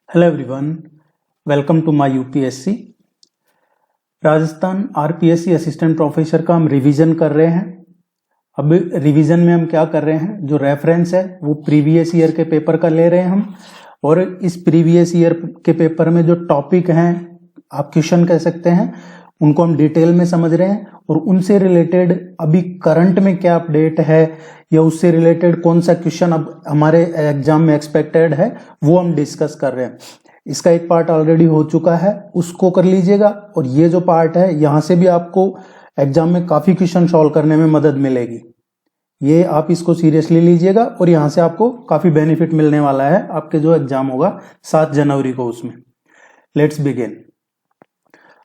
Hello everyone, welcome to my UPSC Rajasthan RPSC assistant professor का हम revision कर रहे हैं। अब रिवीजन में हम क्या कर रहे हैं, जो रेफरेंस है वो प्रीवियस ईयर के पेपर का ले रहे हैं हम, और इस प्रीवियस ईयर के पेपर में जो टॉपिक हैं, आप क्वेश्चन कह सकते हैं, उनको हम डिटेल में समझ रहे हैं और उनसे रिलेटेड अभी करंट में क्या अपडेट है या उससे रिलेटेड कौन सा क्वेश्चन अब हमारे एग्जाम में एक्सपेक्टेड है वो हम डिस्कस कर रहे हैं। इसका एक पार्ट ऑलरेडी हो चुका है, उसको कर लीजिएगा, और ये जो पार्ट है यहाँ से भी आपको एग्जाम में काफी क्वेश्चन सॉल्व करने में मदद मिलेगी। ये आप इसको सीरियसली लीजिएगा और यहाँ से आपको काफी बेनिफिट मिलने वाला है आपके जो एग्जाम होगा 7 जनवरी को, उसमें। Let's begin.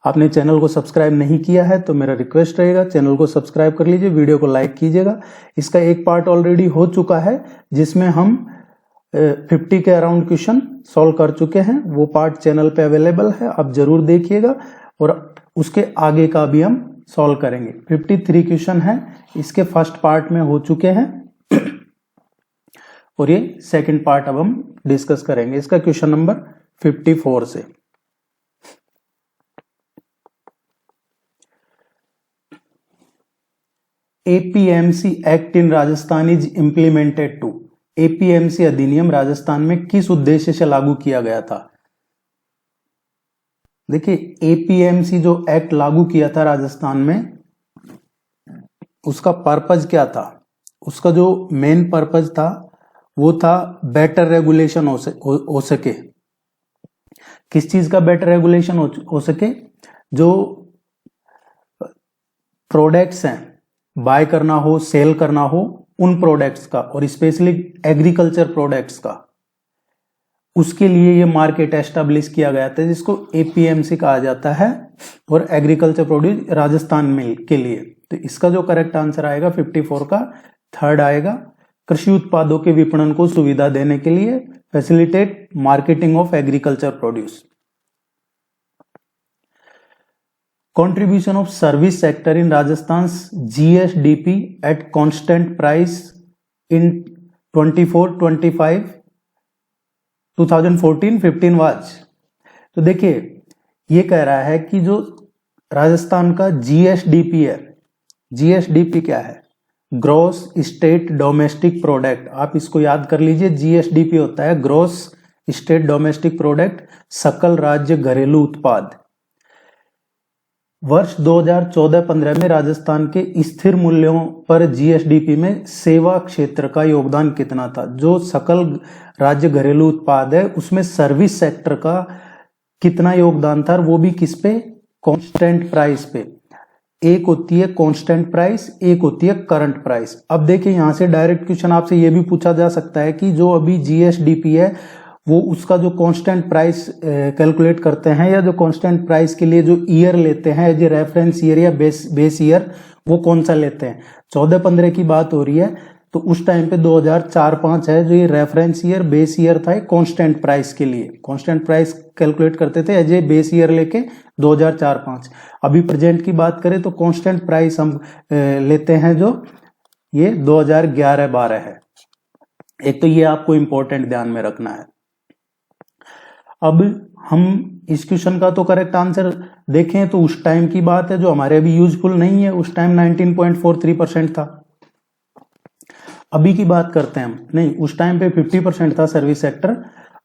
आपने चैनल को सब्सक्राइब नहीं किया है तो मेरा रिक्वेस्ट रहेगा, चैनल को सब्सक्राइब कर लीजिए, वीडियो को लाइक कीजिएगा। इसका एक पार्ट ऑलरेडी हो चुका है जिसमें हम 50 के अराउंड क्वेश्चन सॉल्व कर चुके हैं, वो पार्ट चैनल पे अवेलेबल है, आप जरूर देखिएगा। और उसके आगे का भी हम सॉल्व करेंगे। 53 क्वेश्चन है, इसके फर्स्ट पार्ट में हो चुके हैं और ये सेकंड पार्ट अब हम डिस्कस करेंगे। इसका क्वेश्चन नंबर 54 से। APMC act in Rajasthan is implemented to. APMC अधिनियम राजस्थान में किस उद्देश्य से लागू किया गया था? देखिए, एपीएमसी जो एक्ट लागू किया था राजस्थान में, उसका पर्पज क्या था? उसका जो मेन पर्पज था वो था बेटर रेगुलेशन हो सके। किस चीज का बेटर रेगुलेशन हो सके? जो प्रोडक्ट्स हैं, बाय करना हो, सेल करना हो, उन प्रोडक्ट्स का, और स्पेशली एग्रीकल्चर प्रोडक्ट्स का, उसके लिए ये मार्केट एस्टेब्लिश किया गया था जिसको एपीएमसी कहा जाता है, और एग्रीकल्चर प्रोड्यूस राजस्थान में के लिए। तो इसका जो करेक्ट आंसर आएगा 54 का थर्ड आएगा। कृषि उत्पादों के विपणन को सुविधा देने के लिए facilitate marketing of agriculture produce. Contribution of service sector in Rajasthan's GSDP at constant price in 24-25 2014-15 was। तो देखिए, ये कह रहा है कि जो राजस्थान का जीएसडीपी है, जीएसडीपी क्या है? Gross state domestic product. आप इसको याद कर लीजिए, जीएसडीपी होता है ग्रॉस स्टेट डोमेस्टिक प्रोडक्ट, सकल राज्य घरेलू उत्पाद। वर्ष 2014-15 में राजस्थान के स्थिर मूल्यों पर जीएसडीपी में सेवा क्षेत्र का योगदान कितना था? जो सकल राज्य घरेलू उत्पाद है उसमें सर्विस सेक्टर का कितना योगदान था, वो भी किस पे? कांस्टेंट प्राइस पे। एक होती है कांस्टेंट प्राइस, एक होती है करंट प्राइस। अब देखिए, यहां से डायरेक्ट क्वेश्चन आपसे ये भी पूछा जा सकता है कि जो अभी जीएसडीपी है वो उसका जो कांस्टेंट प्राइस कैलकुलेट करते हैं, या जो कांस्टेंट प्राइस के लिए जो ईयर लेते हैं, जो रेफरेंस ईयर या बेस ईयर, वो कौन सा लेते हैं? 14-15 की बात हो रही है, तो उस टाइम पे 2004-5 है जो ये रेफरेंस ईयर, बेस ईयर था कांस्टेंट प्राइस के लिए। कांस्टेंट प्राइस कैलकुलेट करते थे एज ए बेस ईयर लेके 2004-5। अभी प्रेजेंट की बात करें तो कांस्टेंट प्राइस हम लेते हैं जो ये 2011-12 है। एक तो ये आपको इंपॉर्टेंट ध्यान में रखना है। अब हम इस क्वेश्चन का तो करेक्ट आंसर देखें तो उस टाइम की बात है जो हमारे अभी यूजफुल नहीं है, उस टाइम 19.43% था। अभी की बात करते हैं हम, नहीं, उस टाइम पे 50% था सर्विस सेक्टर।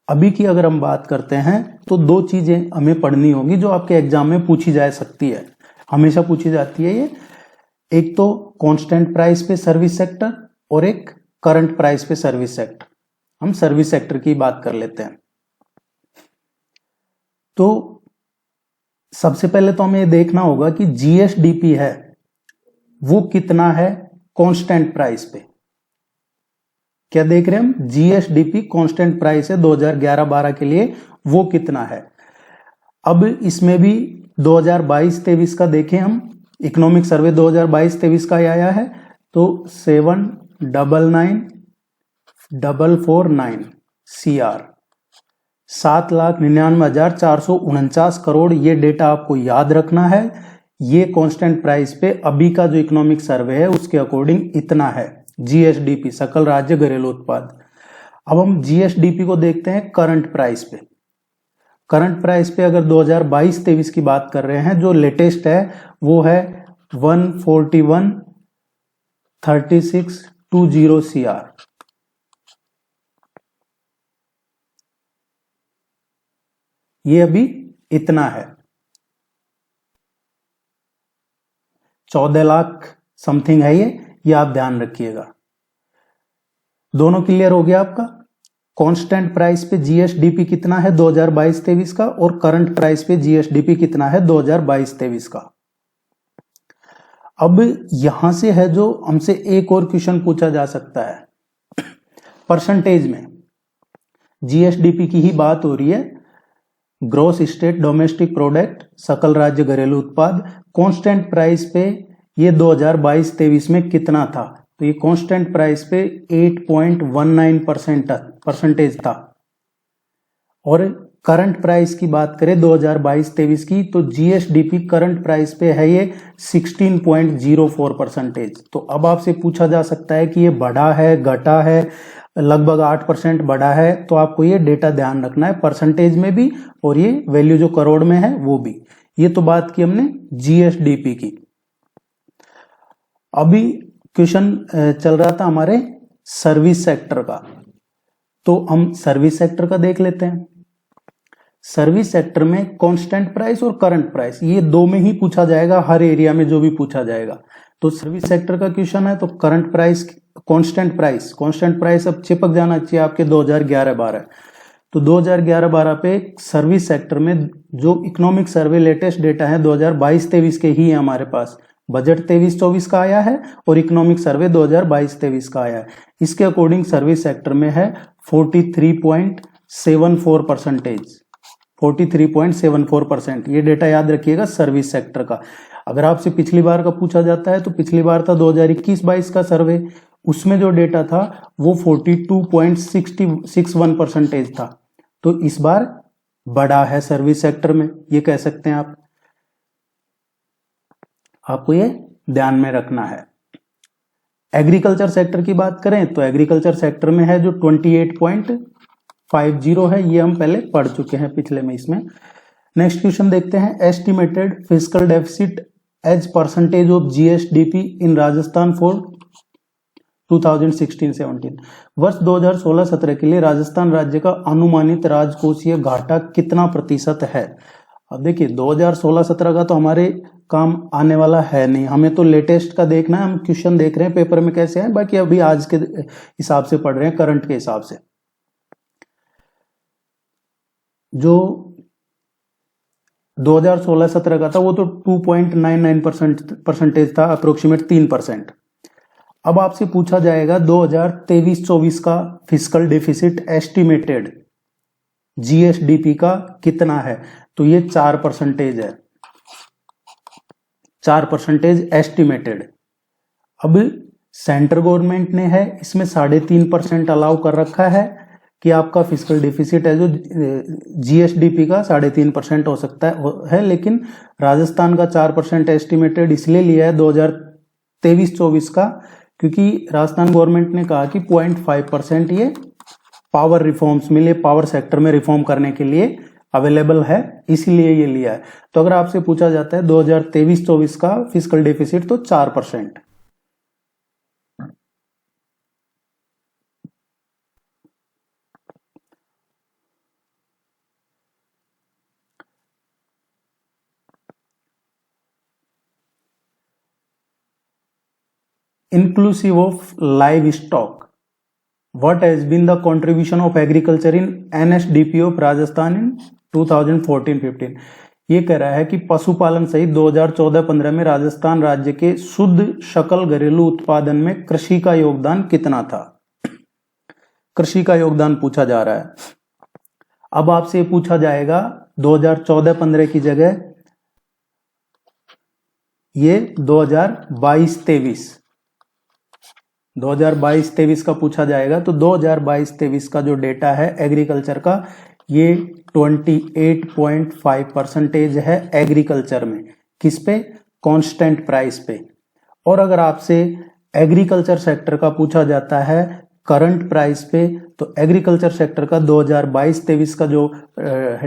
अभी की अगर हम बात करते हैं तो दो चीजें हमें पढ़नी होगी जो आपके एग्जाम में पूछी जा सकती है, हमेशा पूछी जाती है ये। एक तो कांस्टेंट प्राइस पे सर्विस सेक्टर और एक करंट प्राइस पे सर्विस सेक्टर। हम सर्विस सेक्टर की बात कर लेते हैं। तो सबसे पहले तो हमें देखना होगा कि जीएसडीपी है वो कितना है कांस्टेंट प्राइस पे। क्या देख रहे हैं हम? जीएसडीपी कांस्टेंट प्राइस है 2011-12 के लिए, वो कितना है? अब इसमें भी 2022-23 का देखें हम, इकोनॉमिक सर्वे 2022-23 का आया है, तो 799,449 CR 7,99,449 करोड़। ये डेटा आपको याद रखना है। ये कांस्टेंट प्राइस पे अभी का जो इकोनॉमिक सर्वे है उसके अकॉर्डिंग इतना है जीएसडीपी, सकल राज्य घरेलू उत्पाद। अब हम जीएसडीपी को देखते हैं करंट प्राइस पे। करंट प्राइस पे अगर 2022-23 की बात कर रहे हैं, जो लेटेस्ट है वो है 141,3620 CR। ये अभी इतना है, 14 लाख समथिंग है ये आप ध्यान रखिएगा। दोनों क्लियर हो गया आपका। कांस्टेंट प्राइस पे जीएसडीपी कितना है 2022-23 का, और करंट प्राइस पे जीएसडीपी कितना है 2022-23 का। अब यहां से है जो हमसे एक और क्वेश्चन पूछा जा सकता है, परसेंटेज में जीएसडीपी की ही बात हो रही है, ग्रॉस स्टेट डोमेस्टिक प्रोडक्ट, सकल राज्य घरेलू उत्पाद। कांस्टेंट प्राइस पे ये 2022-23 में कितना था, तो ये कांस्टेंट प्राइस पे 8.19% था। और करंट प्राइस की बात करें 2022-23 की, तो जीएसडीपी करंट प्राइस पे है ये 16.04%। तो अब आपसे पूछा जा सकता है कि ये बढ़ा है, घटा है, लगभग 8% बढ़ा है, तो आपको ये डेटा ध्यान रखना है, परसेंटेज में भी और ये वैल्यू जो करोड़ में है वो भी। ये तो बात की हमने जीएसडीपी की। अभी क्वेश्चन चल रहा था हमारे सर्विस सेक्टर का, तो हम सर्विस सेक्टर का देख लेते हैं। सर्विस सेक्टर में कांस्टेंट प्राइस और करंट प्राइस, ये दो में ही पूछा जाएगा, हर एरिया में जो भी पूछा जाएगा। तो सर्विस सेक्टर का क्वेश्चन है, तो करंट प्राइस, कांस्टेंट प्राइस अब चिपक जाना चाहिए आपके 2011-12। तो 2011-12 पे सर्विस सेक्टर में जो इकोनॉमिक सर्वे लेटेस्ट डेटा है 2022-23 के ही है हमारे पास। बजट 23-24 का आया है और इकोनॉमिक सर्वे 2022-23 का आया है। इसके अकॉर्डिंग सर्विस सेक्टर में है 43.74%। ये डेटा याद रखिएगा सर्विस सेक्टर का। अगर आपसे पिछली बार का पूछा जाता है, तो पिछली बार था 2021-22 का सर्वे, उसमें जो डेटा था वो 42.61% था। तो इस बार बढ़ा है सर्विस सेक्टर में, ये कह सकते हैं आप, आपको ये ध्यान में रखना है। एग्रीकल्चर सेक्टर की बात करें तो एग्रीकल्चर सेक्टर में है जो 28.50 है, ये हम पहले पढ़ चुके हैं पिछले में इसमें। नेक्स्ट क्वेश्चन देखते हैं, estimated fiscal deficit as percentage of GSDP in Rajasthan for 2016-17। वर्ष 2016-17 के लिए राजस्थान राज्य का अनुमानित राजकोषीय घाटा कितना प्रतिशत है। अब देखिए 2016-17 का तो हमारे काम आने वाला है नहीं, हमें तो लेटेस्ट का देखना है। हम क्वेश्चन देख रहे हैं पेपर में कैसे हैं, बाकी अभी आज के हिसाब से पढ़ रहे हैं, करंट के हिसाब से। जो 2016-17 का था वो तो 2.99% था, अप्रोक्सीमेट 3%। अब आपसे पूछा जाएगा 2023-24 का फिस्कल डेफिसिट एस्टिमेटेड जीएसडीपी का कितना है, तो ये 4% है, 4% एस्टिमेटेड। अब सेंट्रल गवर्नमेंट ने है इसमें 3.5% अलाउ कर रखा है कि आपका फिस्कल डेफिसिट है जो जीएसडीपी का 3.5% हो सकता है, लेकिन राजस्थान का 4% एस्टिमेटेड इसलिए लिया है 2023-24 का, क्योंकि राजस्थान गवर्नमेंट ने कहा कि 0.5% ये पावर रिफॉर्म्स में लिए, पावर सेक्टर में रिफॉर्म करने के लिए अवेलेबल है, इसीलिए ये लिया है। तो अगर आपसे पूछा जाता है 2023-24 का फिस्कल डेफिसिट, तो 4%। Inclusive of livestock, what has been the contribution of agriculture in NSDP of Rajasthan in 2014-15? ये कह रहा है कि पशुपालन सहित 2014-15 में राजस्थान राज्य के शुद्ध सकल घरेलू उत्पादन में कृषि का योगदान कितना था। कृषि का योगदान पूछा जा रहा है। अब आपसे पूछा जाएगा 2014-15 की जगह ये 2022-23 का पूछा जाएगा। तो 2022-23 का जो डेटा है एग्रीकल्चर का, ये 28.5% है एग्रीकल्चर में। किस पे? कांस्टेंट प्राइस पे। और अगर आपसे एग्रीकल्चर सेक्टर का पूछा जाता है करंट प्राइस पे तो एग्रीकल्चर सेक्टर का 2022-23 का जो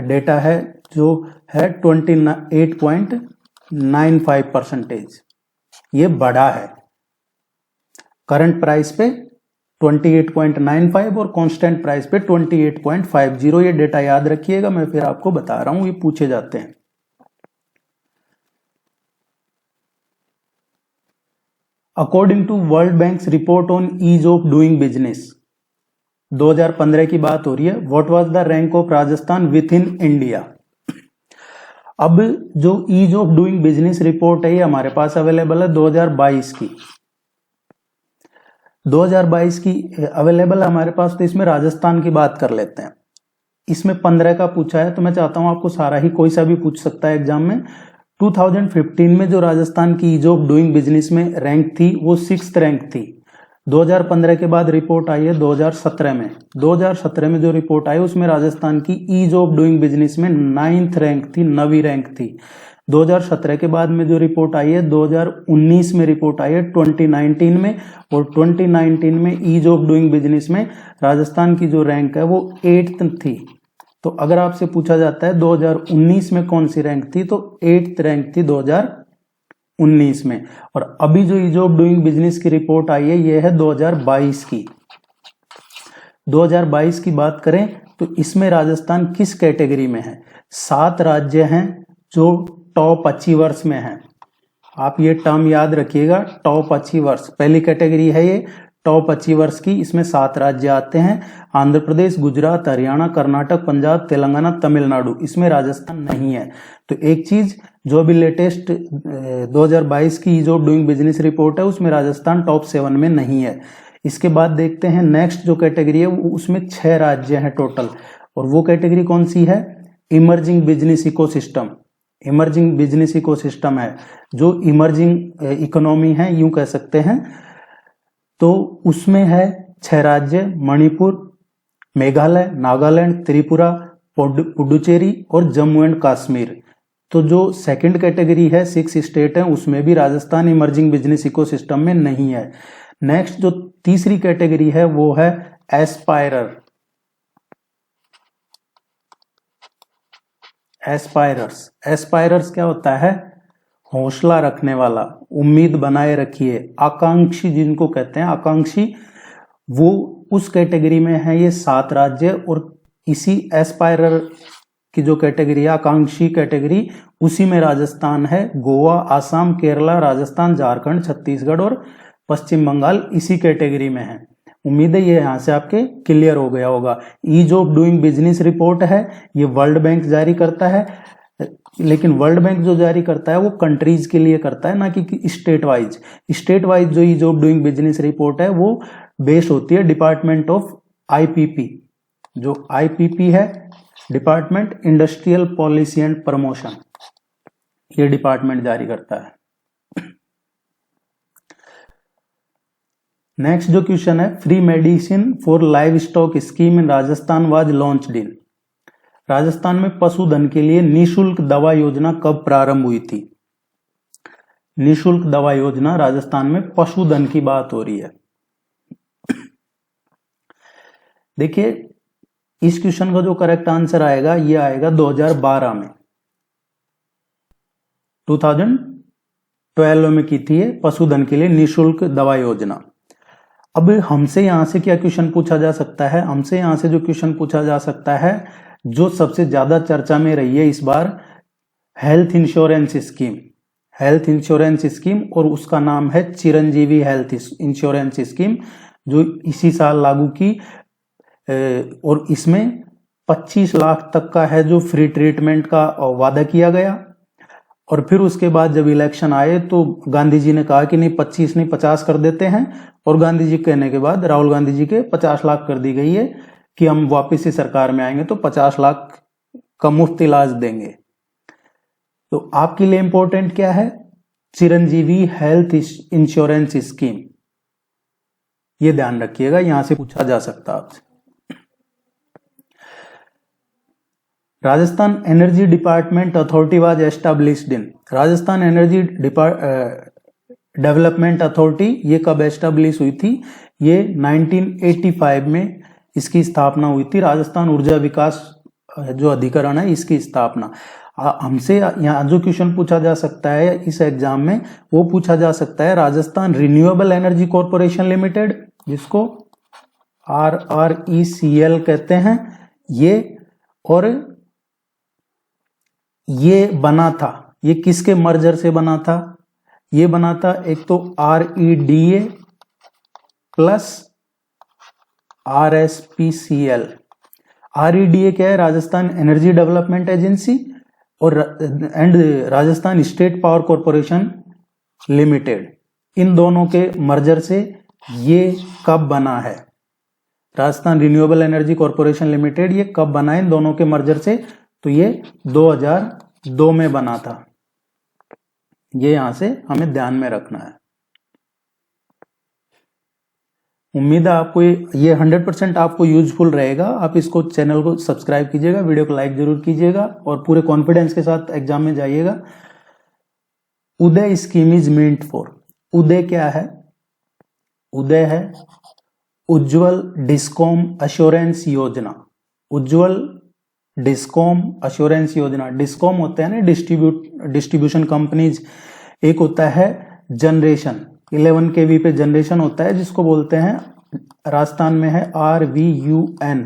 डेटा है जो है 28.95%, ये बढ़ा है। करंट प्राइस पे 28.95 और कांस्टेंट प्राइस पे 28.50, ये डेटा याद रखिएगा, मैं फिर आपको बता रहा हूं, ये पूछे जाते हैं। According to world bank's report on ease of doing business, 2015 की बात हो रही है, what was the rank of Rajasthan with in India. अब जो ease of doing business report है ये हमारे पास अवेलेबल है 2022 की, 2022 की अवेलेबल है हमारे पास, तो इसमें राजस्थान की बात कर लेते हैं। इसमें 15 का पूछा है, तो मैं चाहता हूं आपको सारा ही, कोई सा भी पूछ सकता है एग्जाम में। 2015 में जो राजस्थान की ईज ऑफ डूइंग बिजनेस में रैंक थी वो 6th रैंक थी। 2015 के बाद रिपोर्ट आई है 2017 में, 2017 में जो रिपोर्ट आई उसमें राजस्थान की ईज ऑफ डूइंग बिजनेस में 9th रैंक थी, 9वीं रैंक थी। 2017 के बाद में जो रिपोर्ट आई है 2019 में रिपोर्ट आई है 2019 में, और 2019 में ईज ऑफ डूइंग बिजनेस में राजस्थान की जो रैंक है वो 8th थी। तो अगर आपसे पूछा जाता है 2019 में कौन सी रैंक थी, तो 8th रैंक थी 2019 में। और अभी जो ईज ऑफ डूइंग बिजनेस की रिपोर्ट आई है ये है 2022 की। 2022 की बात करें तो इसमें राजस्थान किस कैटेगरी में है? 7 राज्य हैं जो टॉप अचीवर्स में हैं। आप ये टर्म याद रखिएगा, टॉप अचीवर्स, पहली कैटेगरी है ये टॉप अचीवर्स की। इसमें 7 राज्य आते हैं, आंध्र प्रदेश, गुजरात, हरियाणा, कर्नाटक, पंजाब, तेलंगाना, तमिलनाडु। इसमें राजस्थान नहीं है। तो एक चीज जो अभी लेटेस्ट 2022 की ease of doing business report है उसमें राजस्थान टॉप 7 में नहीं है। इसके बाद देखते हैं नेक्स्ट जो कैटेगरी है उसमें 6 राज्य हैं टोटल, और वो कैटेगरी कौन सी है? Emerging business ecosystem. Emerging business ecosystem है, जो इमर्जिंग इकोनॉमी है यूं कह सकते हैं। तो उसमें है 6 राज्य, मणिपुर, मेघालय, नागालैंड, त्रिपुरा, पुडुचेरी और जम्मू एंड कश्मीर। तो जो सेकंड कैटेगरी है 6 स्टेट है, उसमें भी राजस्थान इमर्जिंग बिजनेस इकोसिस्टम में नहीं है। नेक्स्ट जो तीसरी कैटेगरी है वो है एस्पायरर। एस्पायरर्स क्या होता है? हौसला रखने वाला, उम्मीद बनाए रखिए, आकांक्षी जिनको कहते हैं, आकांक्षी, वो उस कैटेगरी में है ये 7 राज्य। और इसी एस्पायरर की जो कैटेगरी है, आकांक्षी कैटेगरी, उसी में राजस्थान है। गोवा, आसाम, केरला, राजस्थान, झारखंड, छत्तीसगढ़ और पश्चिम बंगाल इसी कैटेगरी में है। उम्मीद है ये यहां से आपके क्लियर हो गया होगा। Ease of doing business report है, ये वर्ल्ड बैंक जारी करता है, लेकिन वर्ल्ड बैंक जो जारी करता है वो कंट्रीज के लिए करता है, ना कि स्टेट वाइज। स्टेट वाइज जो ease of doing business report है वो बेस्ड होती है डिपार्टमेंट ऑफ आईपीपी। जो आईपीपी है, department industrial policy and promotion, ये डिपार्टमेंट जारी करता है। नेक्स्ट जो क्वेश्चन है, free medicine for livestock scheme in Rajasthan was launched in. Rajasthan में पशुधन के लिए निशुल्क दवा योजना कब प्रारंभ हुई थी? निशुल्क दवा योजना, राजस्थान में पशुधन की बात हो रही है। देखिए इस क्वेश्चन का जो करेक्ट आंसर आएगा ये आएगा 2012 में, 2012 में की थी पशुधन के लिए निशुल्क दवा योजना। अब हमसे यहां से क्या क्वेश्चन पूछा जा सकता है? हमसे यहां से जो क्वेश्चन पूछा जा सकता है, जो सबसे ज्यादा चर्चा में रही है इस बार, health insurance scheme. Health insurance scheme, और उसका नाम है चिरंजीवी हेल्थ इंश्योरेंस स्कीम, जो इसी साल लागू की। और इसमें 25 लाख तक का है जो फ्री ट्रीटमेंट का वादा किया गया। और फिर उसके बाद जब इलेक्शन आए तो गांधी जी ने कहा कि नहीं 25 नहीं 50 कर देते हैं, और गांधी जी कहने के बाद राहुल गांधी जी के 50 लाख कर दी गई है कि हम वापस ही सरकार में आएंगे तो 50 लाख का मुफ्त इलाज देंगे। तो आपके लिए इंपॉर्टेंट क्या है? चिरंजीवी हेल्थ इंश्योरेंस स्कीम, ये ध्यान रखिएगा, यहां से पूछा जा सकता है आपसे। Rajasthan energy department authority was established in. Rajasthan energy development authority, ये कब एस्टेब्लिश हुई थी? ये 1985 में इसकी स्थापना हुई थी। राजस्थान ऊर्जा विकास जो अधिकरण है, इसकी स्थापना। हमसे यहाँ जो क्वेश्चन पूछा जा सकता है इस एग्जाम में, वो पूछा जा सकता है Rajasthan renewable energy corporation limited, जिसको RRECL कहते हैं, ये, और ये बना था, ये किसके मर्जर से बना था? ये बना था एक तो REDA प्लस RSPCL। REDA क्या है? राजस्थान एनर्जी डेवलपमेंट एजेंसी, और and Rajasthan state power corporation limited. इन दोनों के मर्जर से ये कब बना है? Rajasthan renewable energy corporation limited ये कब बना है इन दोनों के मर्जर से? तो ये 2002 में बना था। ये यहां से हमें ध्यान में रखना है। उम्मीद है आपको ये 100% आपको यूजफुल रहेगा। आप इसको, चैनल को सब्सक्राइब कीजिएगा, वीडियो को लाइक जरूर कीजिएगा और पूरे कॉन्फिडेंस के साथ एग्जाम में जाइएगा। उदय स्कीम इज मींट फॉर। उदय क्या है? उदय है उज्ज्वल डिस्कॉम अश्योरेंस योजना। उज्ज्वल डिस्कॉम अश्योरेंस योजना। डिस्कॉम होते हैं ना डिस्ट्रीब्यूशन कंपनीज, एक होता है जनरेशन, 11 kV पे जनरेशन होता है, जिसको बोलते हैं, राजस्थान में है RVUN,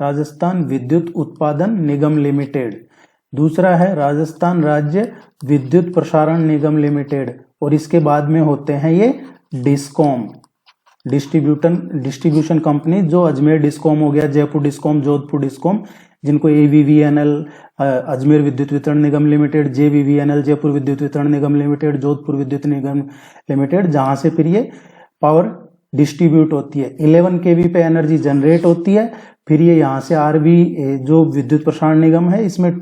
राजस्थान विद्युत उत्पादन निगम लिमिटेड। दूसरा है राजस्थान राज्य विद्युत प्रसारण निगम लिमिटेड, और इसके बाद में होते हैं ये डिस्कॉम, डिस्ट्रीब्यूशन कंपनी, जो अजमेर डिस्कॉम हो गया, जयपुर डिस्कॉम, जोधपुर डिस्कॉम, जिनको AVVNL अजमेर विद्युत वितरण निगम लिमिटेड, JVVNL जयपुर विद्युत वितरण निगम लिमिटेड, जोधपुर विद्युत निगम लिमिटेड, जहां से फिर ये पावर डिस्ट्रीब्यूट होती है। 11 kV पे एनर्जी जनरेट होती है, फिर ये यहाँ से RV जो विद्युत प्रसारण निगम है, इसमें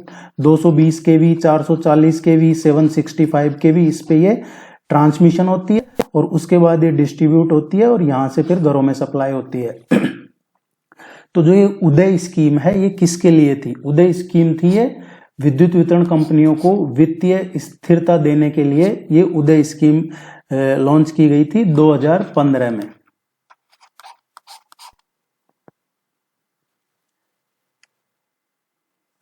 220 kV, 440 kV, 765 kV, इस पे ये ट्रांसमिशन होती है, और उसके बाद ये डिस्ट्रीब्यूट होती है और यहाँ से फिर घरों में सप्लाई होती है। तो जो ये उदय स्कीम है, ये किसके लिए थी? उदय स्कीम थी ये विद्युत वितरण कंपनियों को वित्तीय स्थिरता देने के लिए। ये उदय स्कीम लॉन्च की गई थी 2015 में।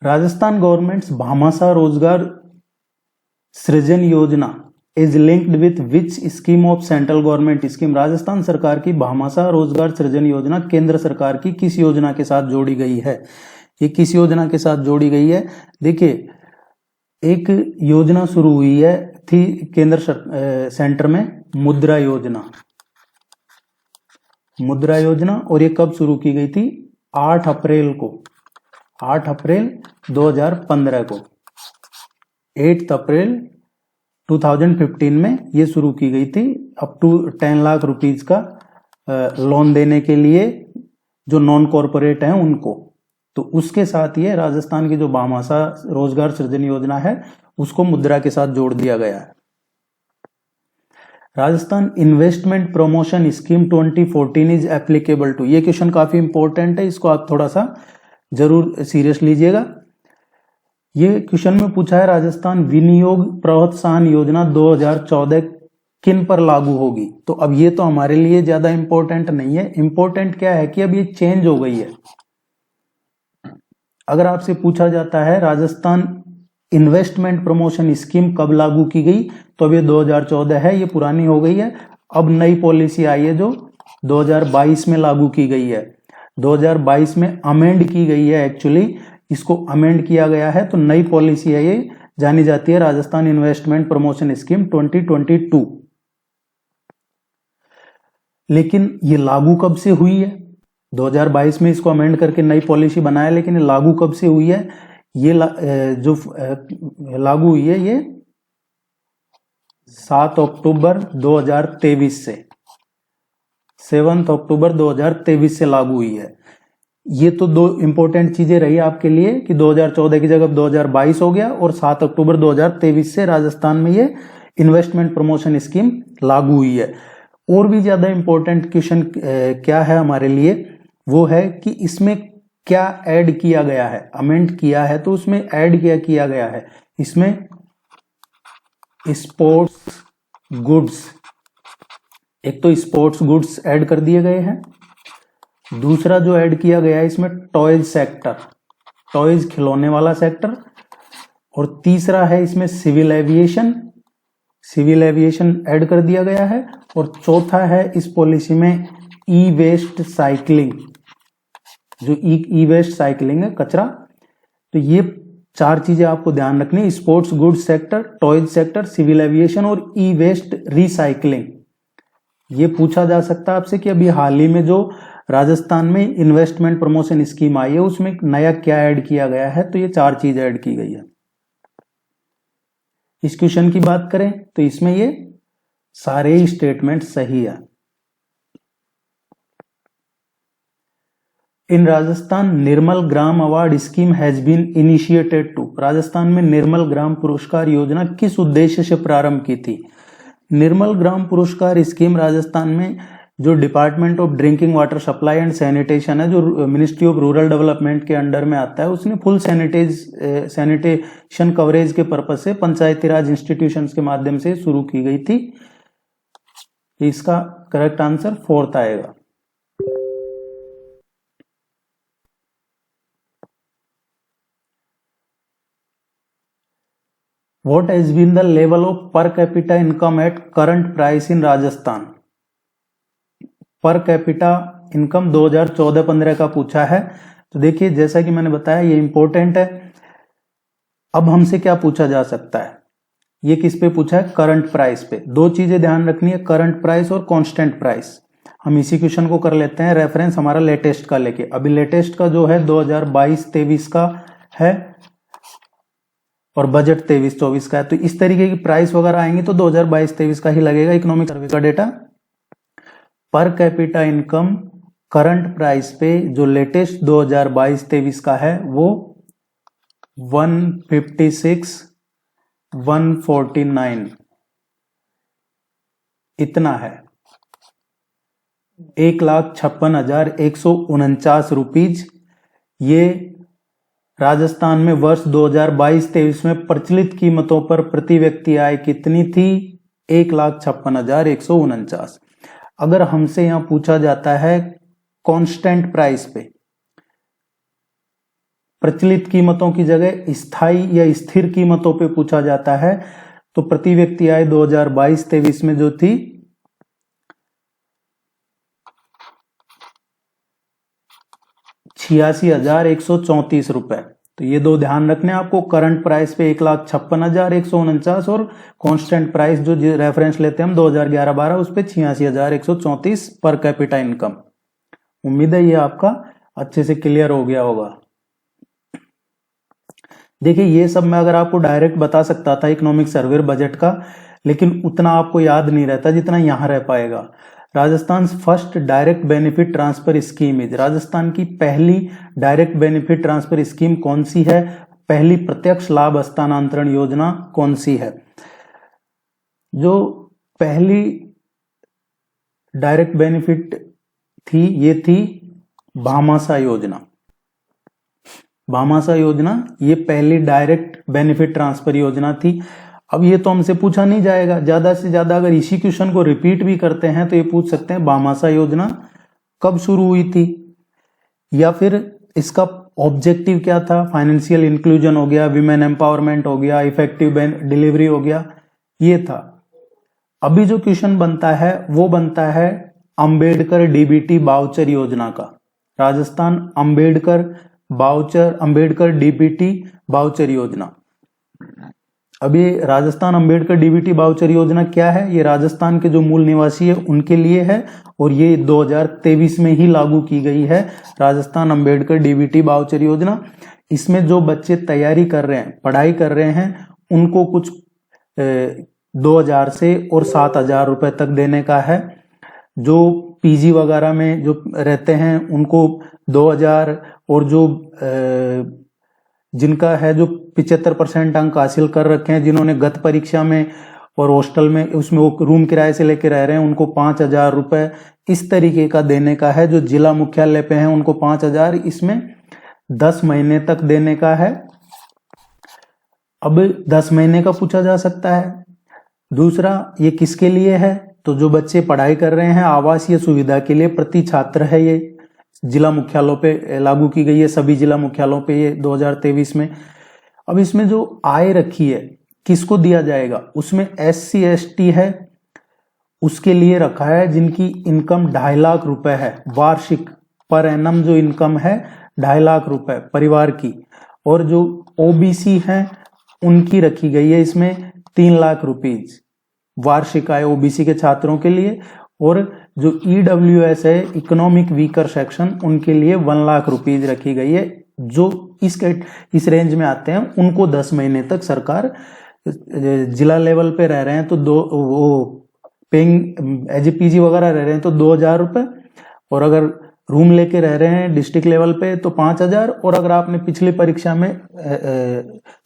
राजस्थान गवर्नमेंट्स भामाशाह रोजगार सृजन योजना is linked with which scheme of central government scheme. Rajasthan सरकार की भामाशाह रोजगार सृजन योजना केंद्र सरकार की किस योजना के साथ जोड़ी गई है? ये किस योजना के साथ जोड़ी गई है? देखिए, एक योजना शुरू हुई है थी केंद्र सेंटर में, मुद्रा योजना। मुद्रा योजना, और ये कब शुरू की गई थी? 8 अप्रैल को, 8 अप्रैल 2015 को, 8 अप्रैल 2015 में ये शुरू की गई थी, अप टू 10 लाख रुपीज का लोन देने के लिए जो नॉन कॉर्पोरेट हैं उनको। तो उसके साथ ये राजस्थान की जो भामाशाह रोजगार सृजन योजना है, उसको मुद्रा के साथ जोड़ दिया गया है। Rajasthan investment promotion scheme 2014 is applicable to. ये क्वेश्चन काफी इंपॉर्टेंट है, इसको आप थोड़ा सा जरूर सीरियस लीजिएगा। ये क्वेश्चन में पूछा है राजस्थान विनियोग प्रोत्साहन योजना 2014 किन पर लागू होगी? तो अब ये तो हमारे लिए ज्यादा इंपॉर्टेंट नहीं है। इंपॉर्टेंट क्या है कि अब ये चेंज हो गई है। अगर आपसे पूछा जाता है राजस्थान इन्वेस्टमेंट प्रमोशन स्कीम कब लागू की गई, तो अब ये 2014 है, ये पुरानी हो गई है। अब नई पॉलिसी आई है जो 2022 में लागू की गई है। 2022 में अमेंड की गई है, एक्चुअली इसको अमेंड किया गया है, तो नई पॉलिसी है, ये जानी जाती है राजस्थान इन्वेस्टमेंट प्रमोशन स्कीम 2022। लेकिन ये लागू कब से हुई है? 2022 में इसको अमेंड करके नई पॉलिसी बनाया, लेकिन ये लागू कब से हुई है? ये जो लागू हुई है ये 7 अक्टूबर 2023 से, 7 अक्टूबर 2023 से लागू हुई है। ये तो दो इंपॉर्टेंट चीजें रही आपके लिए कि 2014 की जगह 2022 हो गया, और 7 अक्टूबर 2023 से राजस्थान में ये इन्वेस्टमेंट प्रमोशन स्कीम लागू हुई है। और भी ज्यादा इंपॉर्टेंट क्वेश्चन क्या है हमारे लिए, वो है कि इसमें क्या ऐड किया गया है। अमेंड किया है तो उसमें ऐड क्या किया गया है? इसमें स्पोर्ट्स गुड्स एक तो स्पोर्ट्स गुड्स ऐड कर दिए गए हैं, दूसरा जो ऐड किया गया है इसमें टॉयज सेक्टर, टॉयज खिलौने वाला सेक्टर, और तीसरा है इसमें civil aviation, civil aviation add कर दिया गया है, और चौथा है इस पॉलिसी में ई वेस्ट साइकिलिंग, जो ई वेस्ट साइकिलिंग है कचरा। तो ये चार चीजें आपको ध्यान रखनी, sports goods sector, toys sector, civil aviation और ई वेस्ट रिसाइकलिंग। ये पूछा जा सकता है आपसे कि अभी हाल ही में जो राजस्थान में इन्वेस्टमेंट प्रमोशन स्कीम आई है उसमें नया क्या ऐड किया गया है, तो ये चार चीज ऐड की गई है। इस क्वेश्चन की बात करें तो इसमें ये सारे ही स्टेटमेंट सही है। In Rajasthan Nirmal Gram award scheme has been initiated to, Rajasthan में निर्मल ग्राम पुरस्कार योजना किस उद्देश्य से प्रारंभ की थी? निर्मल ग्राम पुरस्कार स्कीम राजस्थान में जो department of drinking water supply and sanitation है, जो मिनिस्ट्री ऑफ रूरल डेवलपमेंट के अंडर में आता है, उसने फुल सैनिटेशन कवरेज के पर्पज से पंचायती राज इंस्टीट्यूशंस के माध्यम से शुरू की गई थी। इसका करेक्ट आंसर 4th आएगा। What has been the level of per capita income at current price in Rajasthan? Per capita income 2014-15 का पूछा है। तो देखिए जैसा कि मैंने बताया ये इंपॉर्टेंट है। अब हमसे क्या पूछा जा सकता है, ये किस पे पूछा है? करंट प्राइस पे। दो चीजें ध्यान रखनी है, करंट प्राइस और कांस्टेंट प्राइस। हम इसी क्वेश्चन को कर लेते हैं रेफरेंस हमारा लेटेस्ट का लेके। अभी लेटेस्ट का जो है 2022-23 का है और बजट 23-24 का है, तो इस तरीके की प्राइस वगैरह आएंगे तो 2022-23 का ही लगेगा। इकोनॉमिक सर्वे का data per capita income current price पे जो लेटेस्ट 2022-23 का है वो 156,149 इतना है, 1,56,149 रुपीज। ये राजस्थान में वर्ष 2022-23 में प्रचलित कीमतों पर प्रति व्यक्ति आय कितनी थी? 1,56,149। अगर हमसे यहां पूछा जाता है कांस्टेंट प्राइस पे, प्रचलित कीमतों की जगह स्थायी या स्थिर कीमतों पे पूछा जाता है, तो प्रति व्यक्ति आय 2022-23 में जो थी 86,134 रुपए। तो ये दो ध्यान रखने आपको, करंट प्राइस पे 1,56,149 और कांस्टेंट प्राइस जो रेफरेंस लेते हैं हम 2011-12 उस पे 86,134 पर कैपिटा इनकम। उम्मीद है ये आपका अच्छे से क्लियर हो गया होगा। देखिए ये सब मैं अगर आपको डायरेक्ट बता सकता था इकोनॉमिक सर्वे बजट का, लेकिन उतना आपको याद नहीं रहता जितना यहां रह पाएगा। Rajasthan first direct benefit transfer scheme is, Rajasthan की पहली डायरेक्ट बेनिफिट ट्रांसफर स्कीम कौन सी है? पहली प्रत्यक्ष लाभ हस्तांतरण योजना कौन सी है? जो पहली डायरेक्ट बेनिफिट थी ये थी भामाशाह योजना। भामाशाह योजना ये पहली डायरेक्ट बेनिफिट ट्रांसफर योजना थी। अब ये तो हमसे पूछा नहीं जाएगा, ज्यादा से ज्यादा अगर इसी क्वेश्चन को रिपीट भी करते हैं तो ये पूछ सकते हैं भामाशाह योजना कब शुरू हुई थी, या फिर इसका ऑब्जेक्टिव क्या था? फाइनेंशियल इंक्लूजन हो गया, विमेन एम्पावरमेंट हो गया, इफेक्टिव डिलीवरी हो गया, ये था। अभी जो क्वेश्चन बनता है वो बनता है अंबेडकर डीबीटी वाउचर योजना का। राजस्थान अंबेडकर डीबीटी वाउचर योजना। अभी राजस्थान अंबेडकर डीबीटी वाउचर योजना क्या है? ये राजस्थान के जो मूल निवासी है उनके लिए है और ये 2023 में ही लागू की गई है, राजस्थान अंबेडकर डीबीटी वाउचर योजना। इसमें जो बच्चे तैयारी कर रहे हैं, पढ़ाई कर रहे हैं, उनको कुछ 2,000 से और 7,000 रुपए तक देने का है। जो पीजी वगैरह में जो रहते हैं उनको 2,000, और जो जिनका है जो 75% अंक हासिल कर रखे हैं, जिन्होंने गत परीक्षा में और हॉस्टल में उसमें वो रूम किराए से लेकर रह रहे हैं, उनको 5,000 रुपए इस तरीके का देने का है। जो जिला मुख्यालय पे हैं उनको 5,000, इसमें 10 महीने तक देने का है। अब 10 महीने का पूछा जा सकता है। दूसरा, ये किसके लिए है? तो जो बच्चे पढ़ाई कर रहे हैं आवासीय सुविधा के लिए प्रति छात्र है, ये जिला मुख्यालयों पे लागू की गई है, सभी जिला मुख्यालयों पे ये 2023 में। अब इसमें जो आय रखी है किसको दिया जाएगा, उसमें SC ST है, उसके लिए रखा है जिनकी इनकम 2.5 लाख रुपए है वार्षिक, पर एनम जो इनकम है 2.5 लाख रुपए परिवार की, और जो OBC है उनकी रखी गई है इसमें 3 लाख रुपीज वार्षिक आय OBC के छात्रों के लिए, और जो EWS है इकोनॉमिक वीकर सेक्शन उनके लिए 1 लाख रुपीज रखी गई है। जो इस रेंज में आते हैं उनको 10 महीने तक सरकार, जिला लेवल पे रह रहे हैं तो वो पेइंग एज PG वगैरह रह रहे हैं तो 2,000 रुपए, और अगर रूम लेके रह रहे हैं डिस्ट्रिक्ट लेवल पे तो 5,000, और अगर आपने पिछली परीक्षा में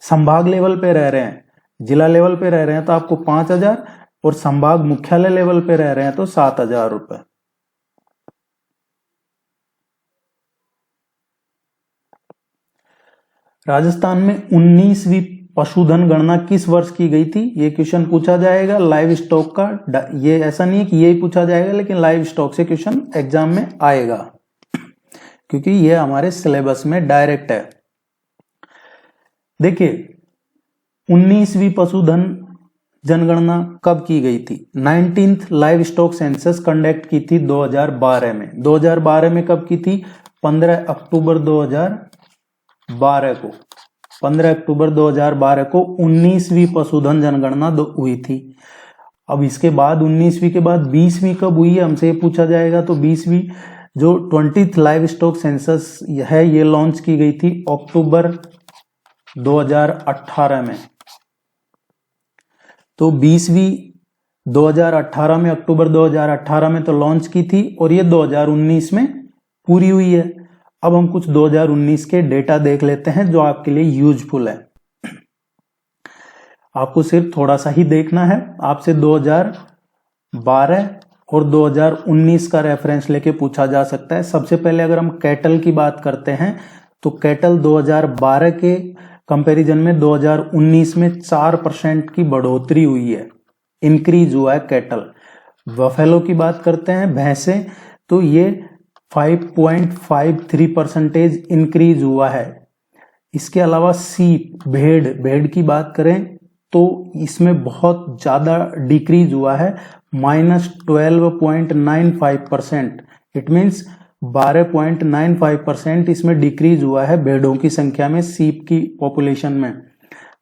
संभाग लेवल पे रह रहे हैं, जिला लेवल पे रह रहे हैं तो आपको 5,000, और संभाग मुख्यालय लेवल पे रह रहे हैं तो 7,000 रुपए। राजस्थान में 19वीं पशुधन गणना किस वर्ष की गई थी, ये क्वेश्चन पूछा जाएगा लाइव स्टॉक का। ये ऐसा नहीं है कि यही पूछा जाएगा, लेकिन लाइव स्टॉक से क्वेश्चन एग्जाम में आएगा क्योंकि ये हमारे सिलेबस में डायरेक्ट है। देखिए 19वीं पशुधन जनगणना कब की गई थी, 19th live stock census conduct की थी 2012 में। 2012 में कब की थी, 15 अक्टूबर 2012 को, 15 अक्टूबर 2012 को 19वीं पशुधन जनगणना हुई थी। अब इसके बाद 19वीं के बाद 20वीं कब हुई है हमसे ये पूछा जाएगा, तो 20वीं जो 20th लाइव स्टॉक सेंसस है ये लॉन्च की गई थी अक्टूबर 2018 में। तो 20वीं 2018 में, अक्टूबर 2018 में तो लॉन्च की थी, और ये 2019 में पूरी हुई है। अब हम कुछ 2019 के डेटा देख लेते हैं जो आपके लिए यूजफुल है। आपको सिर्फ थोड़ा सा ही देखना है, आपसे 2012 और 2019 का रेफरेंस लेके पूछा जा सकता है। सबसे पहले अगर हम कैटल की बात करते हैं तो कैटल 2012 के कंपैरिजन में 2019 में 4% की बढ़ोतरी हुई है, इंक्रीज हुआ है कैटल। बफेलो की बात करते हैं, भैंसे, तो ये 5.53% इंक्रीज हुआ है। इसके अलावा सीप, भेड़ की बात करें तो इसमें बहुत ज्यादा डिक्रीज हुआ है, -12.95%। इट मीन्स 12.95% इसमें डिक्रीज हुआ है भेड़ों की संख्या में, सीप की पॉपुलेशन में।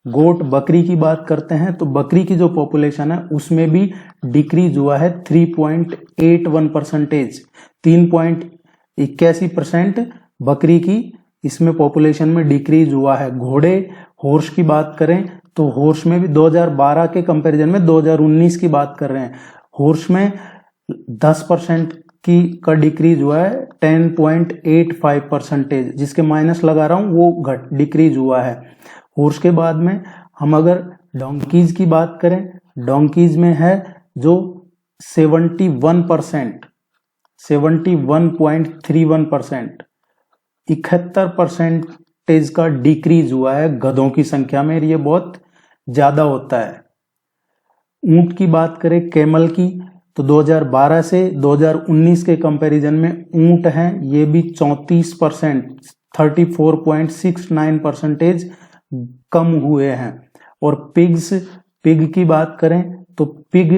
गोट, बकरी की बात करते हैं तो बकरी की जो पॉपुलेशन है उसमें भी डिक्रीज हुआ है 3.81%, 3.81% बकरी की इसमें पॉपुलेशन में डिक्रीज हुआ है। घोड़े, हॉर्स की बात करें तो हॉर्स में भी 2012 के कंपैरिजन में 2019 की बात कर रहे हैं, हॉर्स में 10% का डिक्रीज हुआ है, 10.85%, जिसके माइनस लगा रहा हूं वो डिक्रीज हुआ है। हॉर्स के बाद में हम अगर डोंकीज की बात करें, डोंकीज में है जो 71%, 71.31%, 71% का डिक्रीज हुआ है गधों की संख्या में, ये बहुत ज्यादा होता है। ऊंट की बात करें, कैमल की, तो 2012 से 2019 के कंपैरिजन में ऊंट हैं ये भी 34%, 34.69% कम हुए हैं। और पिग की बात करें तो पिग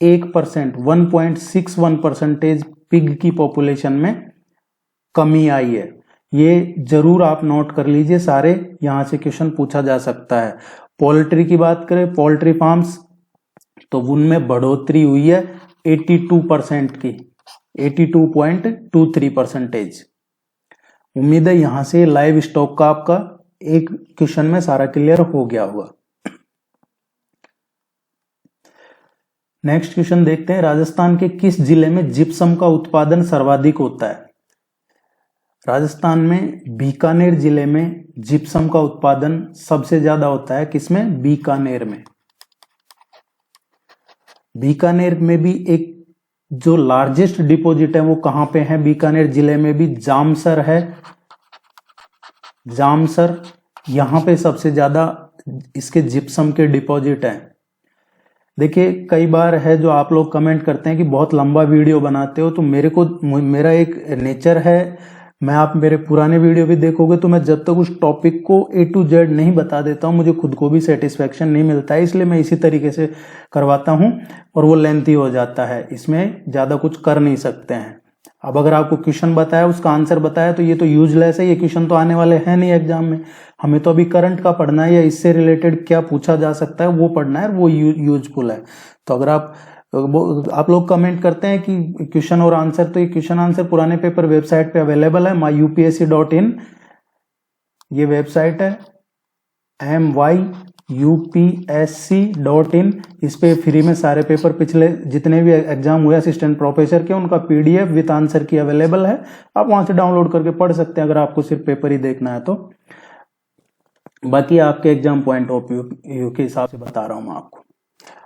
1%, 1.61% पिग की पॉपुलेशन में कमी आई है। ये जरूर आप नोट कर लीजिए, सारे यहां से क्वेश्चन पूछा जा सकता है। पोल्ट्री की बात करें, पोल्ट्री फार्म्स, तो उनमें बढ़ोतरी हुई है 82% की, 82.23%। उम्मीद है यहां से लाइव स्टॉक का आपका एक क्वेश्चन में सारा क्लियर हो गया होगा। नेक्स्ट क्वेश्चन देखते हैं, राजस्थान के किस जिले में जिप्सम का उत्पादन सर्वाधिक होता है। राजस्थान में बीकानेर जिले में जिप्सम का उत्पादन सबसे ज्यादा होता है। किसमें? बीकानेर में। बीकानेर में भी एक जो लार्जेस्ट डिपॉजिट है वो कहां पे है? बीकानेर जिले में भी जामसर है, जामसर, यहां पे सबसे ज्यादा इसके जिप्सम के डिपॉजिट हैं। देखिए कई बार है जो आप लोग कमेंट करते हैं कि बहुत लंबा वीडियो बनाते हो, तो मेरा एक नेचर है, मैं आप मेरे पुराने वीडियो भी देखोगे तो मैं जब तक उस टॉपिक को A to Z नहीं बता देता हूं मुझे खुद को भी सेटिस्फेक्शन नहीं मिलता है, इसलिए मैं इसी तरीके से करवाता हूं और वो लेंथी हो जाता है, इसमें ज्यादा कुछ कर नहीं सकते हैं। अब अगर आपको क्वेश्चन बताया उसका आंसर बताया तो ये तो यूजलेस है, ये क्वेश्चन तो आने वाले हैं नहीं एग्जाम में, हमें तो अभी करंट का पढ़ना है या इससे रिलेटेड क्या पूछा जा सकता है वो पढ़ना है, वो यूजफुल है। तो अगर आप लोग कमेंट करते हैं कि क्वेश्चन और आंसर, तो ये क्वेश्चन आंसर पुराने पेपर वेबसाइट पे अवेलेबल है, myupsc.in ये वेबसाइट है, myupsc.in, इस पे फ्री में सारे पेपर पिछले जितने भी एग्जाम हुए असिस्टेंट प्रोफेसर के उनका PDF विद आंसर की अवेलेबल है, आप वहां से डाउनलोड करके पढ़ सकते हैं अगर आपको सिर्फ पेपर ही देखना है तो। बाकी आपके एग्जाम पॉइंट ऑफ व्यू के हिसाब से बता रहा हूं मैं आपको।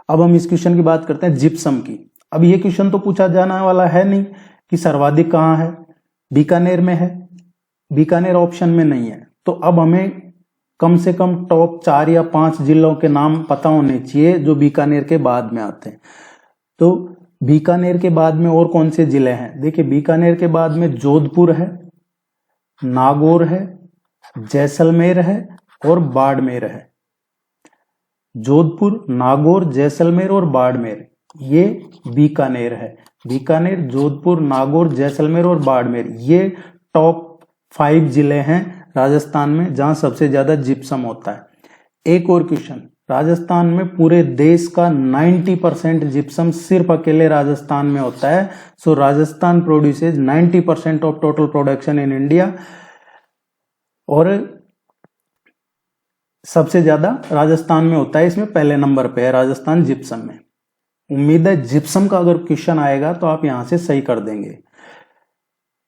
अब हम इस क्वेश्चन की बात करते हैं जिप्सम की। अब ये क्वेश्चन तो पूछा जाने वाला है नहीं कि सर्वाधिक कहाँ है, बीकानेर में है, बीकानेर ऑप्शन में नहीं है, तो अब हमें कम से कम टॉप 4 या 5 जिलों के नाम पता होने चाहिए जो बीकानेर के बाद में आते हैं। तो बीकानेर के बाद में और कौन से जिले हैं, देखिए बीकानेर के बाद में जोधपुर है, नागौर है, जैसलमेर है और बाड़मेर है। जोधपुर, नागौर, जैसलमेर और बाड़मेर ये बीकानेर है। बीकानेर, जोधपुर, नागौर, जैसलमेर और बाड़मेर ये टॉप 5 जिले हैं राजस्थान में जहां सबसे ज्यादा जिप्सम होता है। एक और क्वेश्चन, राजस्थान में पूरे देश का 90% जिप्सम सिर्फ अकेले राजस्थान में होता है। So Rajasthan produces 90% of total production in India, और सबसे ज्यादा राजस्थान में होता है, इसमें पहले नंबर पे है राजस्थान जिप्सम में। उम्मीद है जिप्सम का अगर क्वेश्चन आएगा तो आप यहां से सही कर देंगे।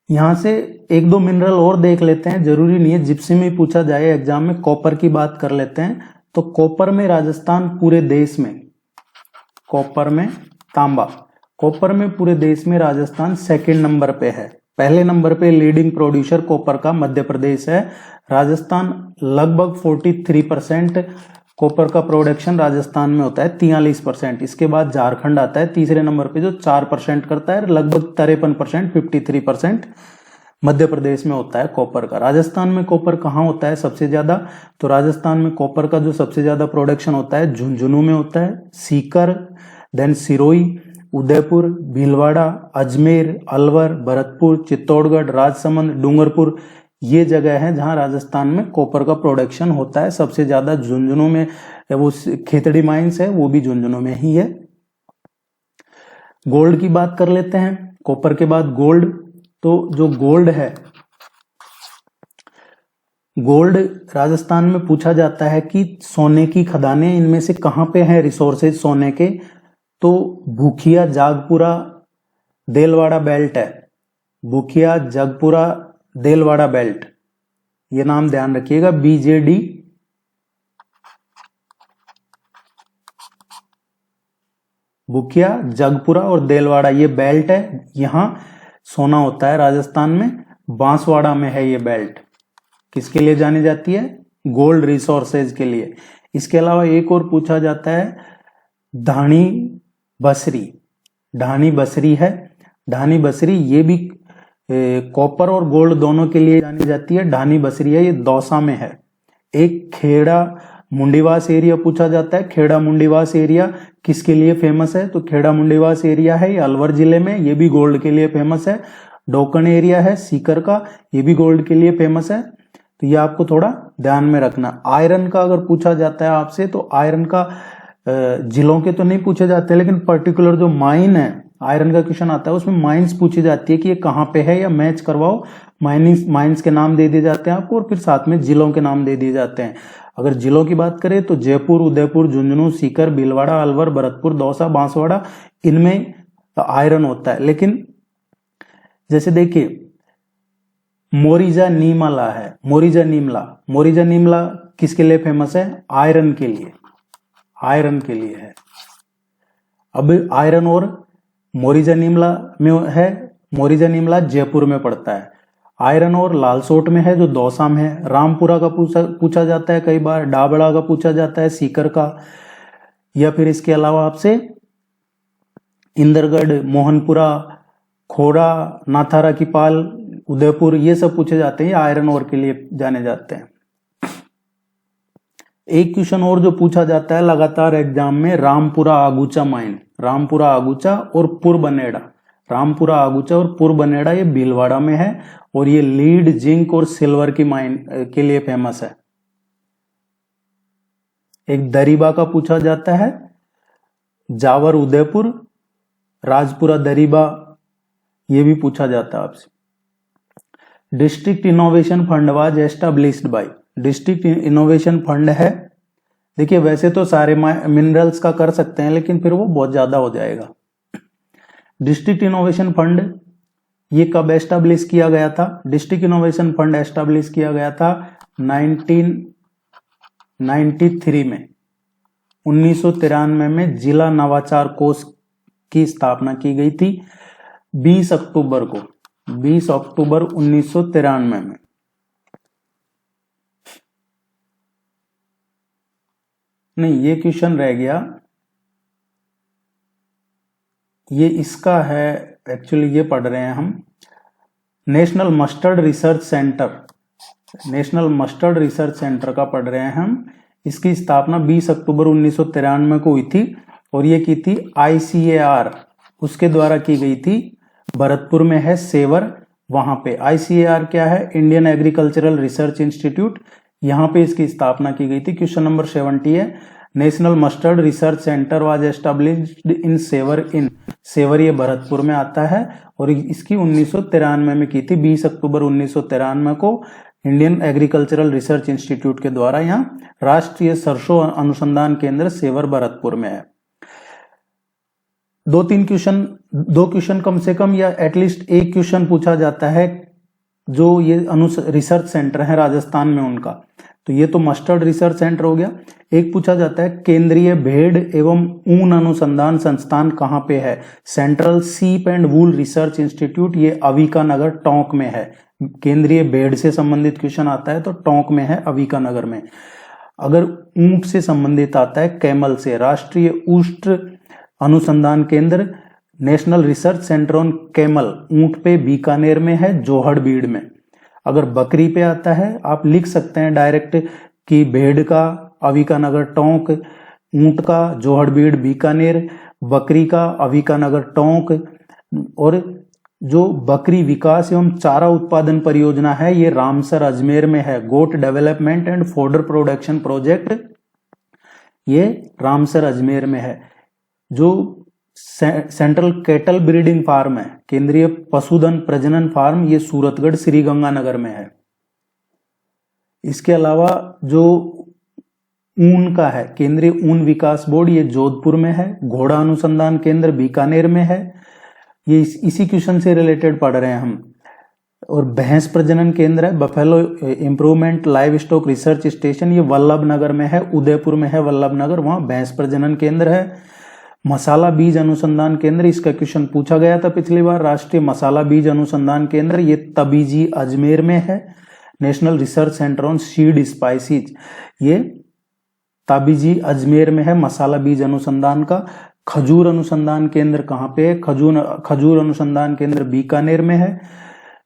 यहां से 1-2 मिनरल और देख लेते हैं, जरूरी नहीं है जिप्सम ही पूछा जाए एग्जाम में। कॉपर की बात कर लेते हैं, तो कॉपर में राजस्थान पूरे देश में, कॉपर में तांबा, कॉपर में पूरे देश में राजस्थान सेकंड नंबर पे है। पहले नंबर पे लीडिंग प्रोड्यूसर कॉपर का मध्य प्रदेश है। राजस्थान लगभग 43% कॉपर का प्रोडक्शन राजस्थान में होता है, 43%। इसके बाद झारखंड आता है तीसरे नंबर पे जो 4% करता है, लगभग 53%, 53% मध्य प्रदेश में होता है कॉपर का। राजस्थान में कॉपर कहाँ होता है सबसे ज्यादा, तो राजस्थान में कॉपर का जो सबसे ज्यादा प्रोडक्शन होता है झुंझुनू में होता है, सीकर, देन सिरोही, उदयपुर, भीलवाड़ा, अजमेर, अलवर, भरतपुर, चित्तौड़गढ़, राजसमंद, डूंगरपुर ये जगह है जहां राजस्थान में कॉपर का प्रोडक्शन होता है सबसे ज्यादा। झुंझुनू में वो खेतड़ी माइंस है, वो भी झुंझुनू में ही है। गोल्ड की बात कर लेते हैं, कॉपर के बाद गोल्ड। तो जो गोल्ड है, गोल्ड राजस्थान में पूछा जाता है कि सोने की खदानें इनमें से कहां पे हैं रिसोर्सेज सोने के, तो भूखिया, जागपुरा, देलवाड़ा बेल्ट है। भूखिया, जगपुरा, देलवाड़ा बेल्ट, ये नाम ध्यान रखिएगा, BJD। भूखिया, जगपुरा और देलवाड़ा ये बेल्ट है, यहां सोना होता है राजस्थान में। बांसवाड़ा में है ये बेल्ट, किसके लिए जानी जाती है, गोल्ड रिसोर्सेज के लिए। इसके अलावा एक और पूछा जाता है धानी बसरी, ढानी बसरी है। ढानी बसरी ये भी कॉपर और गोल्ड दोनों के लिए जानी जाती है। ढानी बसरी है, ये दौसा में है। एक खेड़ा मुंडीवास एरिया पूछा जाता है। खेड़ा मुंडीवास एरिया किसके लिए फेमस है, तो खेड़ा मुंडीवास एरिया है ये अलवर जिले में, ये भी गोल्ड के लिए फेमस है। डोकन एरिया है सीकर का, ये भी गोल्ड के लिए फेमस है। तो ये आपको थोड़ा ध्यान में रखना। आयरन का अगर पूछा जाता है आपसे, तो आयरन का जिलों के तो नहीं पूछे जाते, लेकिन पर्टिकुलर जो माइन है, आयरन का क्वेश्चन आता है उसमें माइंस पूछी जाती है कि ये कहाँ पे है, या मैच करवाओ। माइंस के नाम दे दिए जाते हैं आपको, और फिर साथ में जिलों के नाम दे दिए जाते हैं। अगर जिलों की बात करें तो जयपुर, उदयपुर, झुंझुनू, सीकर, भीलवाड़ा, अलवर, भरतपुर, दौसा, बांसवाड़ा, इनमें आयरन होता है। लेकिन जैसे देखिए मोरिजा नीमला है, मोरिजा नीमला किसके लिए फेमस है, आयरन के लिए, आयरन के लिए है। अब आयरन और मोरिजा नीमला में है, मोरिजा नीमला जयपुर में पड़ता है। आयरन और लालसोट में है जो दौसा में है। रामपुरा का पूछा जाता है कई बार, डाबड़ा का पूछा जाता है, सीकर का, या फिर इसके अलावा आपसे इंदरगढ़, मोहनपुरा, खोड़ा, नाथारा की पाल, उदयपुर, ये सब पूछे जाते हैं, आयरन ओर के लिए जाने जाते हैं। एक क्वेश्चन और जो पूछा जाता है लगातार एग्जाम में, रामपुरा आगुचा माइन, रामपुरा आगुचा और पुरबनेड़ा, रामपुरा आगुचा और पुरबनेड़ा ये भीलवाड़ा में है और ये लीड, जिंक और सिल्वर की माइन के लिए फेमस है। एक दरीबा का पूछा जाता है, जावर उदयपुर, राजपुरा दरीबा, ये भी पूछा जाता है आपसे। District innovation fund was established bye, district innovation fund है, देखिए वैसे तो सारे मिनरल्स का कर सकते हैं लेकिन फिर वो बहुत ज्यादा हो जाएगा। डिस्ट्रिक्ट इनोवेशन फंड ये कब एस्टैब्लिश किया गया था? डिस्ट्रिक्ट इनोवेशन फंड एस्टैब्लिश किया गया था 1993 में, 1993 में जिला नवाचार कोष की स्थापना की गई थी 20 अक्टूबर को, 20 अक्टूबर 1993 में। नहीं, ये क्वेश्चन रह गया, ये इसका है एक्चुअली, ये पढ़ रहे हैं हम। National mustard research centre, national mustard research centre का पढ़ रहे हैं हम। इसकी स्थापना 20 अक्टूबर 1993 को हुई थी और ये की थी ICAR, उसके द्वारा की गई थी। भरतपुर में है सेवर, वहां पे ICAR क्या है? इंडियन एग्रीकल्चरल रिसर्च इंस्टीट्यूट, यहां पे इसकी स्थापना की गई थी। क्वेश्चन नंबर 70 है, national mustard research centre was established in Sewar, in Sewar ये भरतपुर में आता है और इसकी 1993 में की थी, 20 अक्टूबर 1993 को इंडियन एग्रीकल्चरल रिसर्च इंस्टीट्यूट के द्वारा। यहाँ राष्ट्रीय सरसों अनुसंधान केंद्र सेवर भरतपुर में है। दो क्वेश्चन कम से कम या एटलीस्ट एक क्वेश्चन पूछा जाता है जो ये रिसर्च सेंटर है राजस्थान में उनका, तो ये तो मस्टर्ड रिसर्च सेंटर हो गया। एक पूछा जाता है केंद्रीय भेड़ एवं ऊन अनुसंधान संस्थान कहाँ पे है? सेंट्रल सीप एंड वूल रिसर्च इंस्टीट्यूट, ये अविका नगर टोंक में है। केंद्रीय भेड़ से संबंधित क्वेश्चन आता है तो टोंक में है, अविका नगर में। अगर ऊंट से संबंधित आता है, कैमल से, राष्ट्रीय ऊष्ट अनुसंधान केंद्र, national research centre on camel, ऊंट पे बीकानेर में है, जोहड़बीड़ में। अगर बकरी पे आता है, आप लिख सकते हैं डायरेक्ट कि भेड़ का अविका नगर टोंक, ऊंट का जोहड़बीड़ बीकानेर, बकरी का अविका नगर टोंक। और जो बकरी विकास एवं चारा उत्पादन परियोजना है ये रामसर अजमेर में है, goat development and fodder production project, ये रामसर अजमेर में है। जो सेंट्रल कैटल ब्रीडिंग फार्म है, केंद्रीय पशुधन प्रजनन फार्म, ये सूरतगढ़ श्रीगंगानगर में है। इसके अलावा जो ऊन का है, केंद्रीय ऊन विकास बोर्ड, ये जोधपुर में है। घोड़ा अनुसंधान केंद्र बीकानेर में है, ये इसी क्वेश्चन से रिलेटेड पढ़ रहे हैं हम। और भैंस प्रजनन केंद्र है buffalo improvement live stock research station, ये वल्लभ नगर में है, उदयपुर में है वल्लभ नगर, वहां भैंस प्रजनन केंद्र है। मसाला बीज अनुसंधान केंद्र, इसका क्वेश्चन पूछा गया था पिछली बार, राष्ट्रीय मसाला बीज अनुसंधान केंद्र, ये तबीजी अजमेर में है। National research centre on seed species, ये तबीजी अजमेर में है, मसाला बीज अनुसंधान का। खजूर अनुसंधान केंद्र कहाँ पे है? खजूर अनुसंधान केंद्र बीकानेर में है।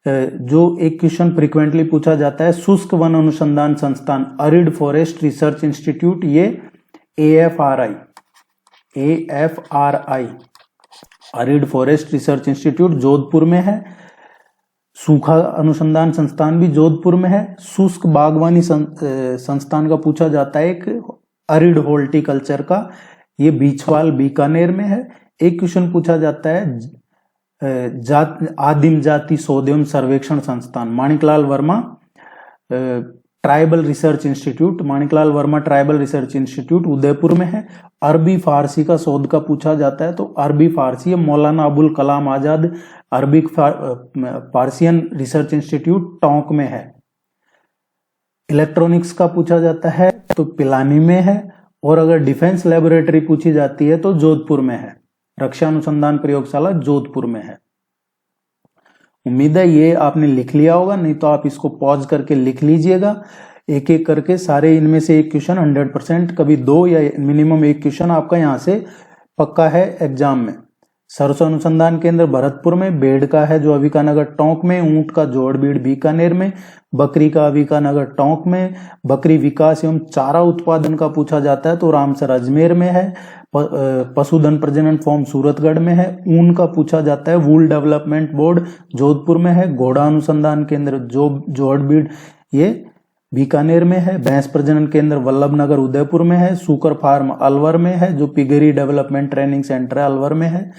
जो एक क्वेश्चन फ्रिक्वेंटली पूछा जाता है, शुष्क वन अनुसंधान संस्थान, अरिड फॉरेस्ट रिसर्च इंस्टीट्यूट, ये AFRI, arid forest research institute Jodhpur में है। सूखा अनुसंधान संस्थान भी जोधपुर में है। शुष्क बागवानी संस्थान का पूछा जाता है एक, अरिड हॉर्टिकल्चर का, ये बीछवाल बीकानेर में है। एक क्वेश्चन पूछा जाता है आदिम जाति शोध एवं सर्वेक्षण संस्थान, Maniklal Verma tribal research institute, Maniklal Verma tribal research institute Udaipur में है। अरबी फारसी का शोध का पूछा जाता है तो अरबी फारसी Maulana Abul Kalam Azad Arabic फारसियन research institute Tonk में है। इलेक्ट्रॉनिक्स का पूछा जाता है तो पिलानी में है। और अगर डिफेंस लेबोरेटरी पूछी जाती है तो जोधपुर में है, रक्षा अनुसंधान प्रयोगशाला जोधपुर में है। उम्मीद है ये आपने लिख लिया होगा, नहीं तो आप इसको पॉज करके लिख लीजिएगा। एक एक करके सारे इनमें से एक क्वेश्चन 100%, कभी 2 या मिनिमम एक क्वेश्चन आपका यहाँ से पक्का है एग्जाम में। सरसों अनुसंधान केंद्र भरतपुर में, बेड़ का है जो अविकानगर टोंक में, ऊंट का जोड़बीड़ बीकानेर में, बकरी का अविकानगर टोंक में, बकरी विकास एवं चारा उत्पादन का पूछा जाता है तो रामसर अजमेर में है, पशुधन प्रजनन फॉर्म सूरतगढ़ में है, ऊन का पूछा जाता है वूल डेवलपमेंट बोर्ड जोधपुर में है, घोड़ा अनुसंधान केंद्र जोड़बीड़ ये बीकानेर में है, भैंस प्रजनन केंद्र वल्लभनगर उदयपुर में है, सुकर फार्म अलवर में है जो पिगरी डेवलपमेंट ट्रेनिंग सेंटर है अलवर में है,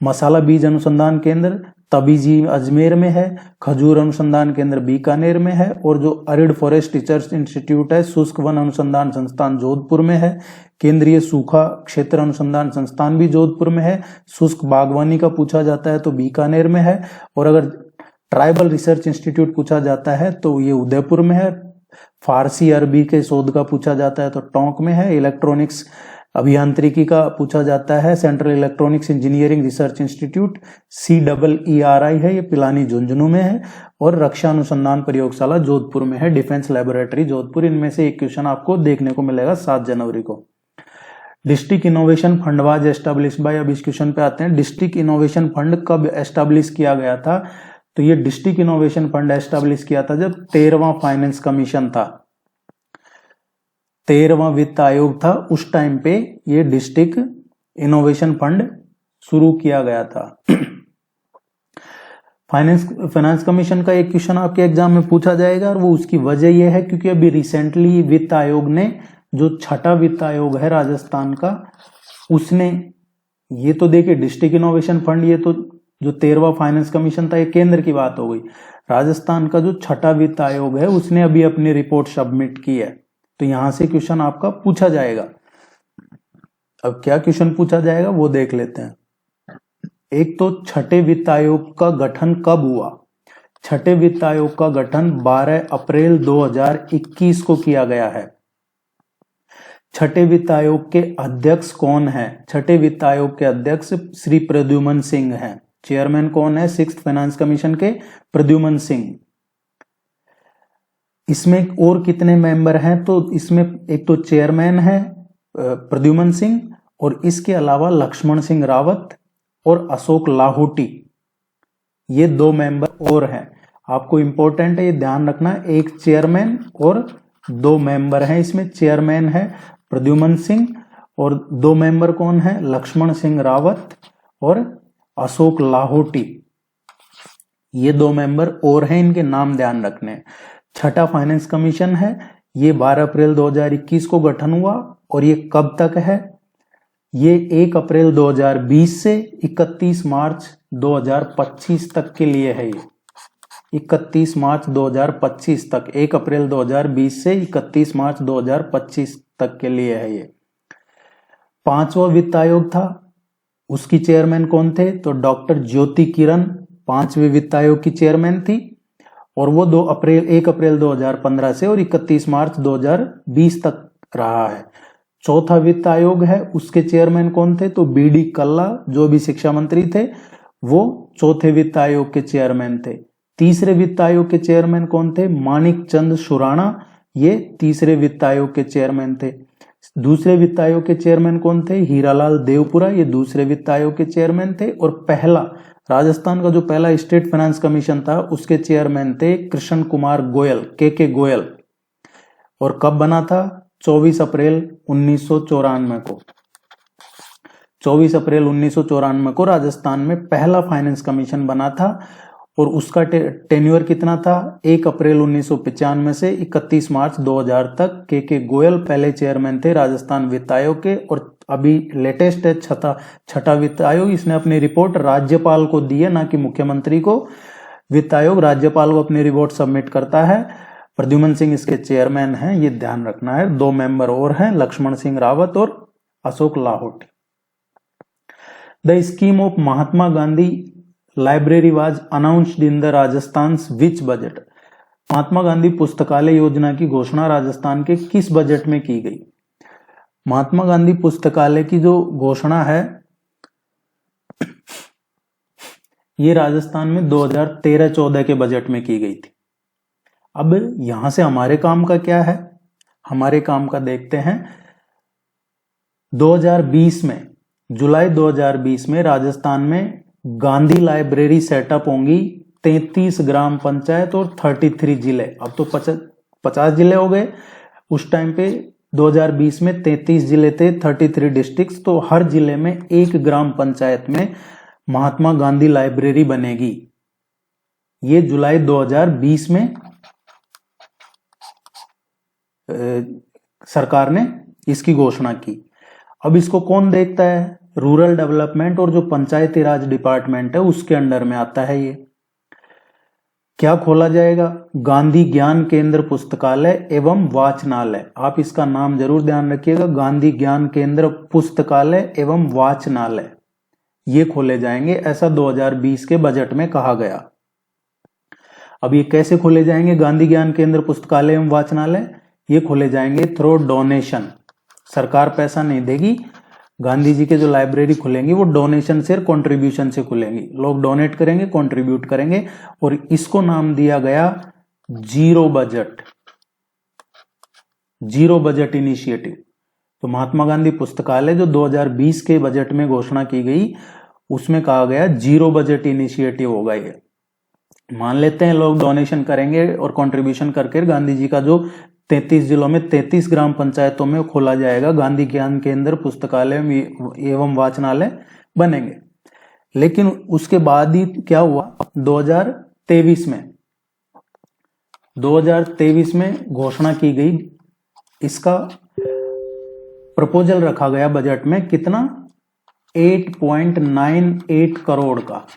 मसाला बीज अनुसंधान केंद्र तबीजी अजमेर में है, खजूर अनुसंधान केंद्र बीकानेर में है, और जो अरिड फॉरेस्ट रिसर्च इंस्टीट्यूट है शुष्क वन अनुसंधान संस्थान जोधपुर में है, केंद्रीय सूखा क्षेत्र अनुसंधान संस्थान भी जोधपुर में है, शुष्क बागवानी का पूछा जाता है तो बीकानेर में है, और अगर ट्राइबल रिसर्च इंस्टीट्यूट पूछा जाता है तो ये उदयपुर में है, फारसी अरबी के शोध का पूछा जाता है तो टोंक में है, इलेक्ट्रॉनिक्स अभियांत्रिकी का पूछा जाता है central electronics engineering research institute CEERI है ये पिलानी झुंझुनू में है, और रक्षा अनुसंधान प्रयोगशाला जोधपुर में है, डिफेंस लेबोरेटरी जोधपुर। इनमें से एक क्वेश्चन आपको देखने को मिलेगा 7 जनवरी को। District innovation fund was establish by, अब इस क्वेश्चन पे आते हैं। डिस्ट्रिक्ट इनोवेशन फंड कब एस्टेब्लिश किया गया था? तो ये डिस्ट्रिक्ट इनोवेशन फंड एस्टेब्लिश किया था जब 13वां फाइनेंस कमीशन था, 13वां वित्त आयोग था, उस टाइम पे ये डिस्ट्रिक्ट इनोवेशन फंड शुरू किया गया था। फाइनेंस कमीशन का एक क्वेश्चन आपके एग्जाम में पूछा जाएगा, और वो उसकी वजह यह है क्योंकि अभी रिसेंटली वित्त आयोग ने, जो छठा वित्त आयोग है राजस्थान का, उसने ये तो देखिए डिस्ट्रिक्ट इनोवेशन फंड, ये तो जो 13वां फाइनेंस कमीशन था ये केंद्र की बात हो गई। राजस्थान का जो छठा वित्त आयोग है उसने अभी अपनी रिपोर्ट सबमिट की है, तो यहां से क्वेश्चन आपका पूछा जाएगा। अब क्या क्वेश्चन पूछा जाएगा वो देख लेते हैं। एक तो छठे वित्त आयोग का गठन कब हुआ? छठे वित्त आयोग का गठन 12 अप्रैल 2021 को किया गया है। छठे वित्त आयोग के अध्यक्ष कौन है? छठे वित्त आयोग के अध्यक्ष श्री प्रद्युमन सिंह हैं। चेयरमैन कौन है 6th फाइनेंस कमीशन के? प्रद्युमन सिंह। इसमें और कितने मेंबर हैं? तो इसमें एक तो चेयरमैन है प्रद्युमन सिंह, और इसके अलावा लक्ष्मण सिंह रावत और अशोक लाहौटी, ये 2 मेंबर और हैं। आपको इंपॉर्टेंट है ये ध्यान रखना, एक चेयरमैन और 2 मेंबर हैं। इसमें चेयरमैन है प्रद्युमन सिंह और 2 मेंबर कौन है? लक्ष्मण सिंह रावत और अशोक लाहौटी, ये 2 मेंबर और हैं, इनके नाम ध्यान रखने। छठा फाइनेंस कमीशन है, ये 12 अप्रैल 2021 को गठन हुआ, और ये कब तक है? ये 1 अप्रैल 2020 से 31 मार्च 2025 तक के लिए है। ये 31 मार्च 2025 तक, 1 अप्रैल 2020 से 31 मार्च 2025 तक के लिए है ये। 5वां वित्त आयोग था, उसकी चेयरमैन कौन थे? तो डॉक्टर ज्योति किरण 5वें वित्त आयोग की चेयरमैन थी, और वो 1 अप्रैल 2015 से और 31 मार्च 2020 तक रहा है। चौथा वित्त आयोग है, उसके चेयरमैन कौन थे? तो BD कल्ला, जो भी शिक्षा मंत्री थे, वो चौथे वित्त आयोग के चेयरमैन थे। तीसरे वित्त आयोग के चेयरमैन कौन थे? मानिक चंद सुराणा, ये तीसरे वित्त आयोग के चेयरमैन थे। दूसरे वित्त आयोग के चेयरमैन कौन थे? हीरालाल देवपुरा, ये दूसरे वित्त आयोग के चेयरमैन थे। और पहला, राजस्थान का जो पहला स्टेट फाइनेंस कमीशन था, उसके चेयरमैन थे कृष्ण कुमार गोयल, के गोयल। और कब बना था? 24 अप्रैल 1994 को। 24 अप्रैल 1994 को राजस्थान में पहला फाइनेंस कमीशन बना था, और उसका टेन्योर कितना था? 1 अप्रैल 1995 से 31 मार्च 2000 तक। के गोयल पहले चेयरमैन थे राजस्थान वित्त आयोग के, और अभी लेटेस्ट है छठा वित्त आयोग। इसने अपनी रिपोर्ट राज्यपाल को दी है, ना कि मुख्यमंत्री को। वित्त आयोग राज्यपाल को अपनी रिपोर्ट सबमिट करता है। प्रद्युमन सिंह इसके चेयरमैन हैं, ये ध्यान रखना है। 2 मेंबर और हैं, लक्ष्मण सिंह रावत और Ashok Lahoti. The scheme of Mahatma Gandhi library was announced in the Rajasthan which budget? Mahatma Gandhi पुस्तकालय योजना की घोषणा राजस्थान के किस बजट में की गई? महात्मा गांधी पुस्तकालय की जो घोषणा है, ये राजस्थान में 2013-14 के बजट में की गई थी। अब यहां से हमारे काम का क्या है, हमारे काम का देखते हैं। 2020 में, जुलाई 2020 में राजस्थान में गांधी लाइब्रेरी सेटअप होंगी 33 ग्राम पंचायत और 33 जिले। अब तो 50 जिले हो गए। उस टाइम पे 2020 में 33 जिले थे, 33 डिस्ट्रिक्ट्स। तो हर जिले में एक ग्राम पंचायत में महात्मा गांधी लाइब्रेरी बनेगी। ये जुलाई 2020 में सरकार ने इसकी घोषणा की। अब इसको कौन देखता है, रूरल डेवलपमेंट और जो पंचायती राज डिपार्टमेंट है उसके अंडर में आता है। ये क्या खोला जाएगा, गांधी ज्ञान केंद्र पुस्तकालय एवं वाचनालय। आप इसका नाम जरूर ध्यान रखिएगा, गांधी ज्ञान केंद्र पुस्तकालय एवं वाचनालय, ये खोले जाएंगे, ऐसा 2020 के बजट में कहा गया। अब ये कैसे खोले जाएंगे गांधी ज्ञान केंद्र पुस्तकालय एवं वाचनालय, ये खोले जाएंगे थ्रू डोनेशन। सरकार पैसा नहीं देगी, गांधी जी के जो लाइब्रेरी खुलेंगी वो डोनेशन से, कंट्रीब्यूशन से खुलेंगी। लोग डोनेट करेंगे, कंट्रीब्यूट करेंगे, और इसको नाम दिया गया zero budget, zero budget initiative. तो महात्मा गांधी पुस्तकालय जो 2020 के बजट में घोषणा की गई, उसमें कहा गया जीरो बजट इनिशिएटिव होगा। ये मान लेते हैं लोग डोनेशन करेंगे और कंट्रीब्यूशन करके गांधी जी का जो 33 जिलों में 33 ग्राम पंचायतों में खोला जाएगा गांधी ज्ञान केंद्र पुस्तकालय एवं वाचनालय बनेंगे। लेकिन उसके बाद ही क्या हुआ, 2023 में घोषणा की गई, इसका प्रपोजल रखा गया बजट में कितना, 8.98 करोड़ का।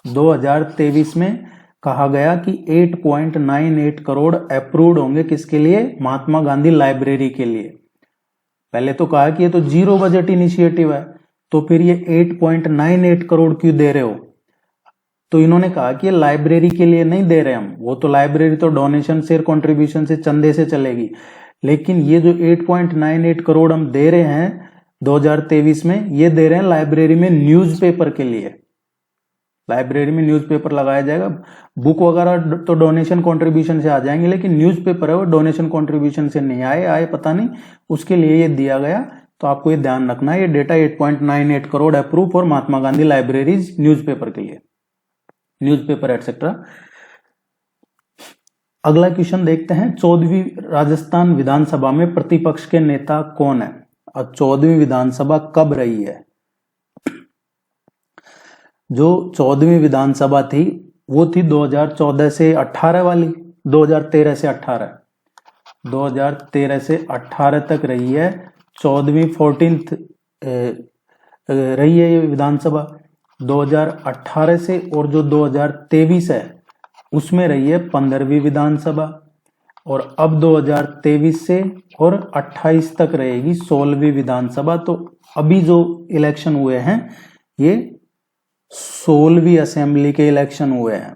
2023 में कहा गया कि 8.98 करोड़ अप्रूव्ड होंगे, किसके लिए, महात्मा गांधी लाइब्रेरी के लिए। पहले तो कहा कि ये तो जीरो बजट इनिशिएटिव है, तो फिर ये 8.98 करोड़ क्यों दे रहे हो। तो इन्होंने कहा कि ये लाइब्रेरी के लिए नहीं दे रहे हम, वो तो लाइब्रेरी तो डोनेशन से, कंट्रीब्यूशन से, चंदे से चलेगी। लेकिन ये जो 8.98 करोड़ हम दे रहे हैं 2023 में, ये दे रहे हैं लाइब्रेरी में न्यूज़पेपर के लिए। लाइब्रेरी में न्यूज़पेपर लगाया जाएगा। बुक वगैरह तो डोनेशन कंट्रीब्यूशन से आ जाएंगे, लेकिन न्यूज़पेपर है वो डोनेशन कंट्रीब्यूशन से नहीं आए पता नहीं, उसके लिए ये दिया गया। तो आपको ये ध्यान रखना है, ये data 8.98 crore approve for Mahatma Gandhi libraries newspaper के लिए, न्यूज़पेपर एटसेट्रा। अगला क्वेश्चन देखते हैं, 14वीं राजस्थान विधानसभा में प्रतिपक्ष के नेता कौन है और 14वीं विधानसभा कब रही है। जो 14वीं विधानसभा थी वो थी 2014 से 18 वाली, 2013 से 18 तक रही है। 14वीं 14th रही है ये विधानसभा 2018 से, और जो 2023 है उसमें रही है 15वीं विधानसभा, और अब 2023 से और 28 तक रहेगी 16वीं विधानसभा। तो अभी जो इलेक्शन हुए हैं ये 16वीं असेंबली के इलेक्शन हुए हैं।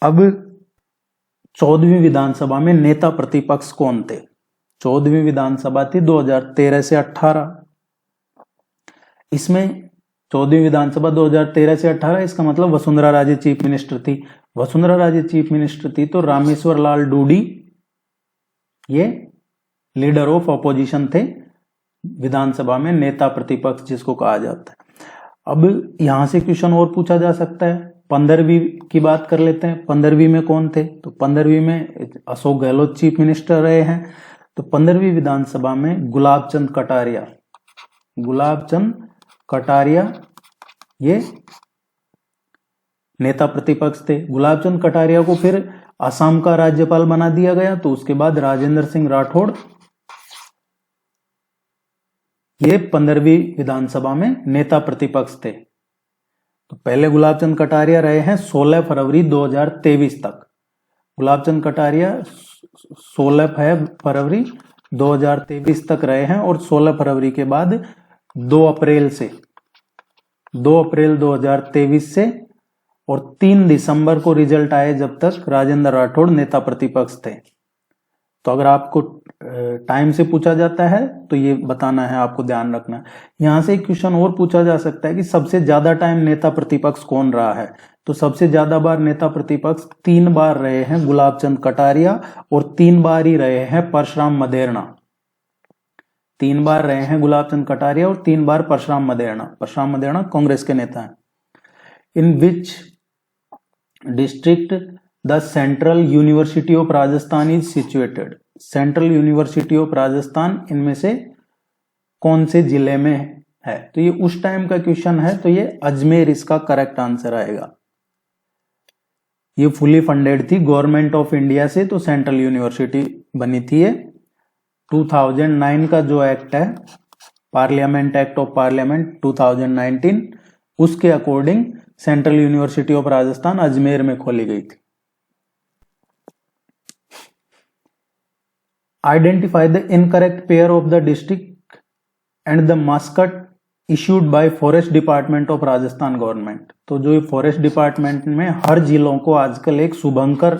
अब 14वीं विधानसभा में नेता प्रतिपक्ष कौन थे। 14वीं विधानसभा थी 2013 से 18। इसमें 14वीं विधानसभा 2013 से 18, इसका मतलब वसुंधरा राजे चीफ मिनिस्टर थी। वसुंधरा राजे चीफ मिनिस्टर थी तो रामेश्वर लाल डूडी ये लीडर ऑफ अपोजिशन थे विधानसभा में, नेता प्रतिपक्ष जिसको कहा जाता है। अब यहां से क्वेश्चन और पूछा जा सकता है, 15वीं की बात कर लेते हैं। 15वीं में कौन थे, तो 15वीं में अशोक गहलोत चीफ मिनिस्टर रहे हैं। तो 15वीं विधानसभा में गुलाब चंद कटारिया ये नेता प्रतिपक्ष थे। गुलाब चंद कटारिया को फिर असम का राज्यपाल बना दिया गया। तो उसके बाद राजेंद्र सिंह राठौड़ ये 15वीं विधानसभा में नेता प्रतिपक्ष थे। तो पहले गुलाब चंद कटारिया रहे हैं 16 फरवरी 2023 तक। गुलाब चंद कटारिया 16 फरवरी 2023 तक रहे हैं, और 16 फरवरी के बाद 2 अप्रैल 2023 से और 3 दिसंबर को रिजल्ट आए, जब तक राजेंद्र राठौड़ नेता प्रतिपक्ष थे। तो अगर आपको टाइम से पूछा जाता है तो ये बताना है, आपको ध्यान रखना है। यहां से एक क्वेश्चन और पूछा जा सकता है कि सबसे ज्यादा टाइम नेता प्रतिपक्ष कौन रहा है, तो सबसे ज्यादा बार नेता प्रतिपक्ष 3 बार रहे हैं गुलाब चंद कटारिया, और 3 बार ही रहे हैं परशुराम मदेरणा। 3 बार रहे हैं गुलाब चंद कटारिया और 3 बार परशुराम मदेरणा। परशुराम मदेरणा कांग्रेस के नेता हैं। In which district the central university of Rajasthan is situated. Central university of Rajasthan इनमें से कौन से जिले में है, तो ये उस टाइम का क्वेश्चन है, तो ये अजमेर इसका करेक्ट आंसर आएगा। ये फुली फंडेड थी गवर्नमेंट ऑफ इंडिया से, तो सेंट्रल यूनिवर्सिटी बनी थी ये। 2009 का जो एक्ट है, पार्लियामेंट एक्ट ऑफ पार्लियामेंट 2019, उसके according central university of Rajasthan Ajmer में खोली गई थी। Identify the incorrect pair of the district and the mascot issued by forest department of Rajasthan government. तो जो फॉरेस्ट डिपार्टमेंट में हर जिलों को आजकल एक शुभंकर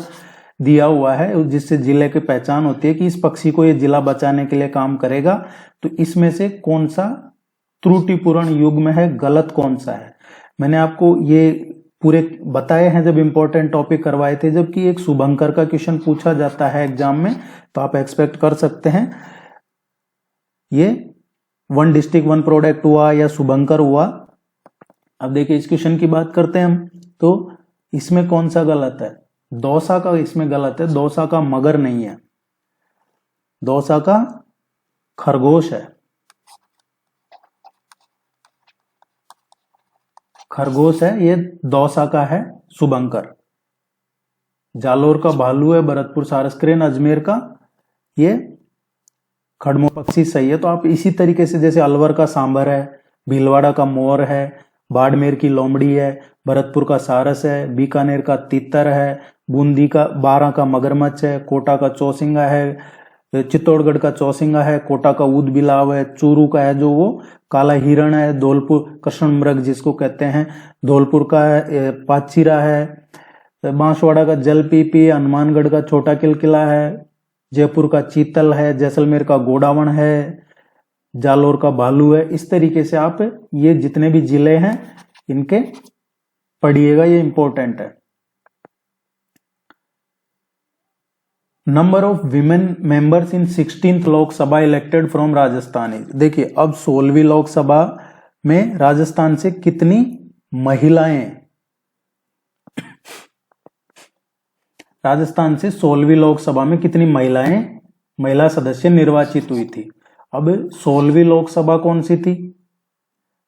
दिया हुआ है, जिससे जिले की पहचान होती है कि इस पक्षी को ये जिला बचाने के लिए काम करेगा, तो इसमें से कौन सा त्रुटिपूर्ण युग्म है, गलत कौन सा है। मैंने आपको ये पूरे बताए हैं जब इंपॉर्टेंट टॉपिक करवाए थे, जबकि एक शुभंकर का क्वेश्चन पूछा जाता है एग्जाम में, तो आप एक्सपेक्ट कर सकते हैं ये 1 डिस्ट्रिक्ट 1 प्रोडक्ट हुआ या शुभंकर हुआ। अब देखिए इस क्वेश्चन की बात करते हैं हम, तो इसमें कौन सा गलत है, दौसा का इसमें गलत है। दौसा का मगर नहीं है, दौसा का खरगोश है। खरगोश है, ये दौसा का है शुभंकर। जालोर का भालू है, भरतपुर सारस्क्रेन, अजमेर का ये खड़मो पक्षी सही है। तो आप इसी तरीके से, जैसे अलवर का सांबर है, भीलवाड़ा का मोर है, बाड़मेर की लोमड़ी है, भरतपुर का सारस है, बीकानेर का तीतर है, बूंदी का 12 का मगरमच्छ है, कोटा का चौसिंगा है, चित्तौड़गढ़ का चौसिंगा है, कोटा का ऊद बिलाव है, चूरू का है जो वो काला हिरण है, धौलपुर कृष्ण मृग जिसको कहते हैं, धौलपुर का है पाचीरा है, बांसवाड़ा का जल पीपी, हनुमानगढ़ का छोटा किलकिला है, जयपुर का चीतल है, जैसलमेर का गोडावण है, जालोर का भालू है। इस तरीके से आप ये जितने भी जिले हैं इनके पढ़िएगा, ये इंपॉर्टेंट है। Number of women members in 16th Lok Sabha elected from Rajasthan. देखिए अब 16वीं लोकसभा में राजस्थान से कितनी महिलाएं, राजस्थान से 16वीं लोकसभा में कितनी महिला सदस्य निर्वाचित हुई थी। अब 16वीं लोकसभा कौन सी थी,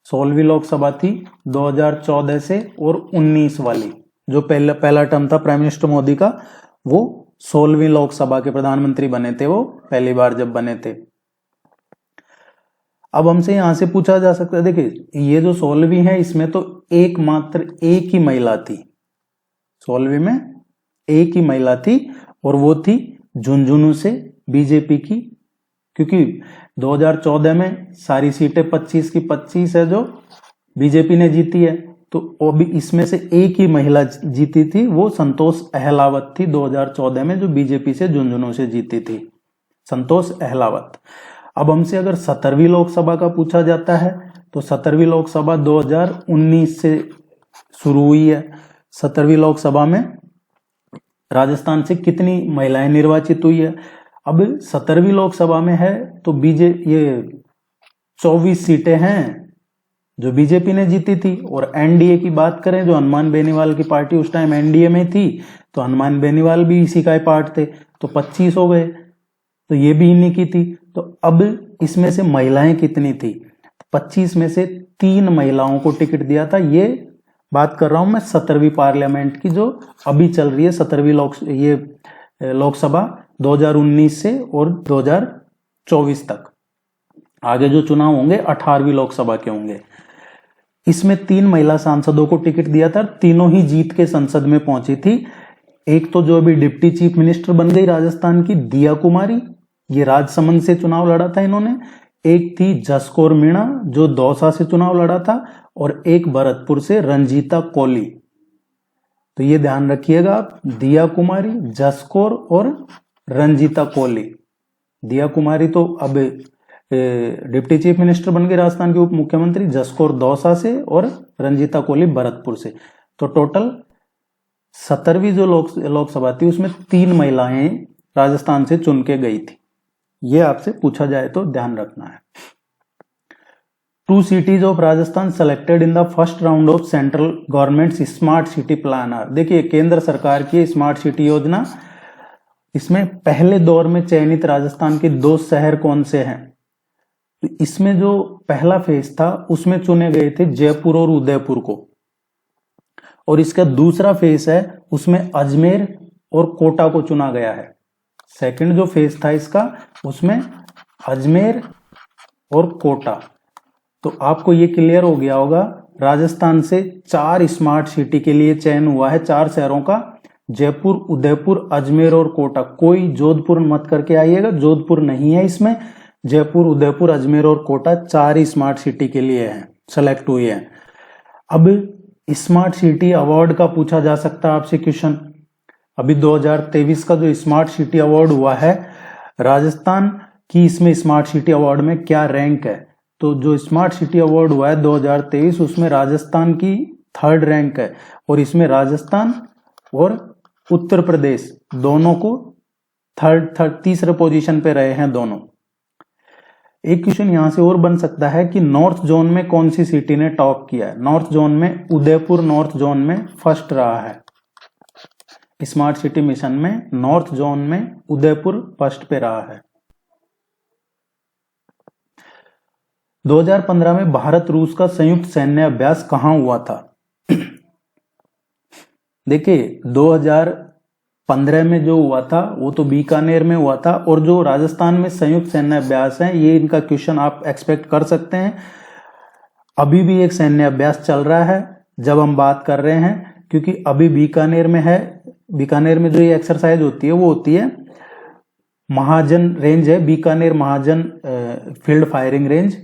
16वीं लोकसभा थी 2014 से और 19 वाली, जो पहला टर्म था प्राइम मिनिस्टर मोदी का, वो 16वीं लोकसभा के प्रधानमंत्री बने थे, वो पहली बार जब बने थे। अब हमसे यहां से पूछा जा सकता है, देखिए ये जो 16वीं है इसमें तो मात्र एक ही महिला थी, 16वीं में एक ही महिला थी, और वो थी झुंझुनू से बीजेपी की, क्योंकि 2014 में सारी सीटें 25 की 25 है जो बीजेपी ने जीती है, तो अभी इसमें से एक ही महिला जीती थी, वो संतोष अहलावत थी 2014 में, जो बीजेपी से झुंझुनू से जीती थी, संतोष अहलावत। अब हमसे अगर 17वीं लोकसभा का पूछा जाता है, तो 17वीं लोकसभा 2019 से शुरू हुई है। 17वीं लोकसभा में राजस्थान से कितनी महिलाएं निर्वाचित हुई है। अब 17वीं लोकसभा में है तो ये 24 सीटें हैं जो बीजेपी ने जीती थी, और एनडीए की बात करें, जो हनुमान बेनीवाल की पार्टी उस टाइम एनडीए में थी, तो हनुमान बेनीवाल भी इसी का पार्ट थे, तो 25 हो गए, तो ये भी इन्हीं की थी। तो अब इसमें से महिलाएं कितनी थी, 25 में से 3 महिलाओं को टिकट दिया था। ये बात कर रहा हूं मैं 17वीं पार्लियामेंट की, जो अभी चल रही है 17वीं लोकसभा 2019 से और 2024 तक। आगे जो चुनाव होंगे 18वीं लोकसभा के होंगे। इसमें 3 महिला सांसदों को टिकट दिया था, तीनों ही जीत के संसद में पहुंची थी। एक तो जो अभी डिप्टी चीफ मिनिस्टर बन गई राजस्थान की, दिया कुमारी, ये राजसमंद से चुनाव लड़ा था इन्होंने। एक थी जसकौर मीणा जो दौसा से चुनाव लड़ा था, और एक भरतपुर से रंजीता कोली। तो ये ध्यान रखिएगा आप, दिया कुमारी, जसकौर और रंजीता कोली, दिया कुमारी तो अब डिप्टी चीफ मिनिस्टर बन गई राजस्थान के उप मुख्यमंत्री, जसकौर दौसा से और रंजीता कोहली भरतपुर से। तो टोटल 17वीं जो लोकसभा थी उसमें 3 महिलाएं राजस्थान से चुन के गई थी। ये आपसे पूछा जाए तो ध्यान रखना है। 2 cities of Rajasthan selected in the first round of central government smart city plan are. देखिए केंद्र सरकार की स्मार्ट सिटी योजना, इसमें पहले दौर में चयनित राजस्थान के 2 शहर कौन से हैं? तो इसमें जो पहला फेज था उसमें चुने गए थे जयपुर और उदयपुर को, और इसका दूसरा फेज है उसमें अजमेर और कोटा को चुना गया है। सेकंड जो फेज था इसका उसमें अजमेर और कोटा। तो आपको ये क्लियर हो गया होगा, राजस्थान से 4 स्मार्ट सिटी के लिए चयन हुआ है, 4 शहरों का, जयपुर, उदयपुर, अजमेर और कोटा। कोई जोधपुर मत करके आइएगा, जोधपुर नहीं है इसमें। जयपुर, उदयपुर, अजमेर और कोटा 4 ही स्मार्ट सिटी के लिए हैं, सेलेक्ट हुए हैं। अब स्मार्ट सिटी अवार्ड का पूछा जा सकता है आपसे क्वेश्चन। अभी 2023 का जो स्मार्ट सिटी अवार्ड हुआ है, राजस्थान की इसमें स्मार्ट सिटी अवार्ड में क्या रैंक है? तो जो स्मार्ट सिटी अवार्ड हुआ है 2023 उसमें राजस्थान की 3rd रैंक है, और इसमें राजस्थान और उत्तर प्रदेश दोनों को तीसरे पोजीशन पे रहे हैं दोनों। एक क्वेश्चन यहां से और बन सकता है कि नॉर्थ जोन में कौन सी सिटी ने टॉप किया है? नॉर्थ जोन में उदयपुर नॉर्थ जोन में फर्स्ट रहा है। स्मार्ट सिटी मिशन में नॉर्थ जोन में उदयपुर फर्स्ट पे रहा है। 2015 में भारत रूस का संयुक्त सैन्य अभ्यास कहां हुआ था? देखिए 2015 में जो हुआ था वो तो बीकानेर में हुआ था, और जो राजस्थान में संयुक्त सैन्य अभ्यास है ये इनका क्वेश्चन आप एक्सपेक्ट कर सकते हैं। अभी भी एक सैन्य अभ्यास चल रहा है जब हम बात कर रहे हैं, क्योंकि अभी बीकानेर में है। बीकानेर में जो ये एक्सरसाइज होती है वो होती है महाजन रेंज है, बीकानेर महाजन फील्ड फायरिंग रेंज,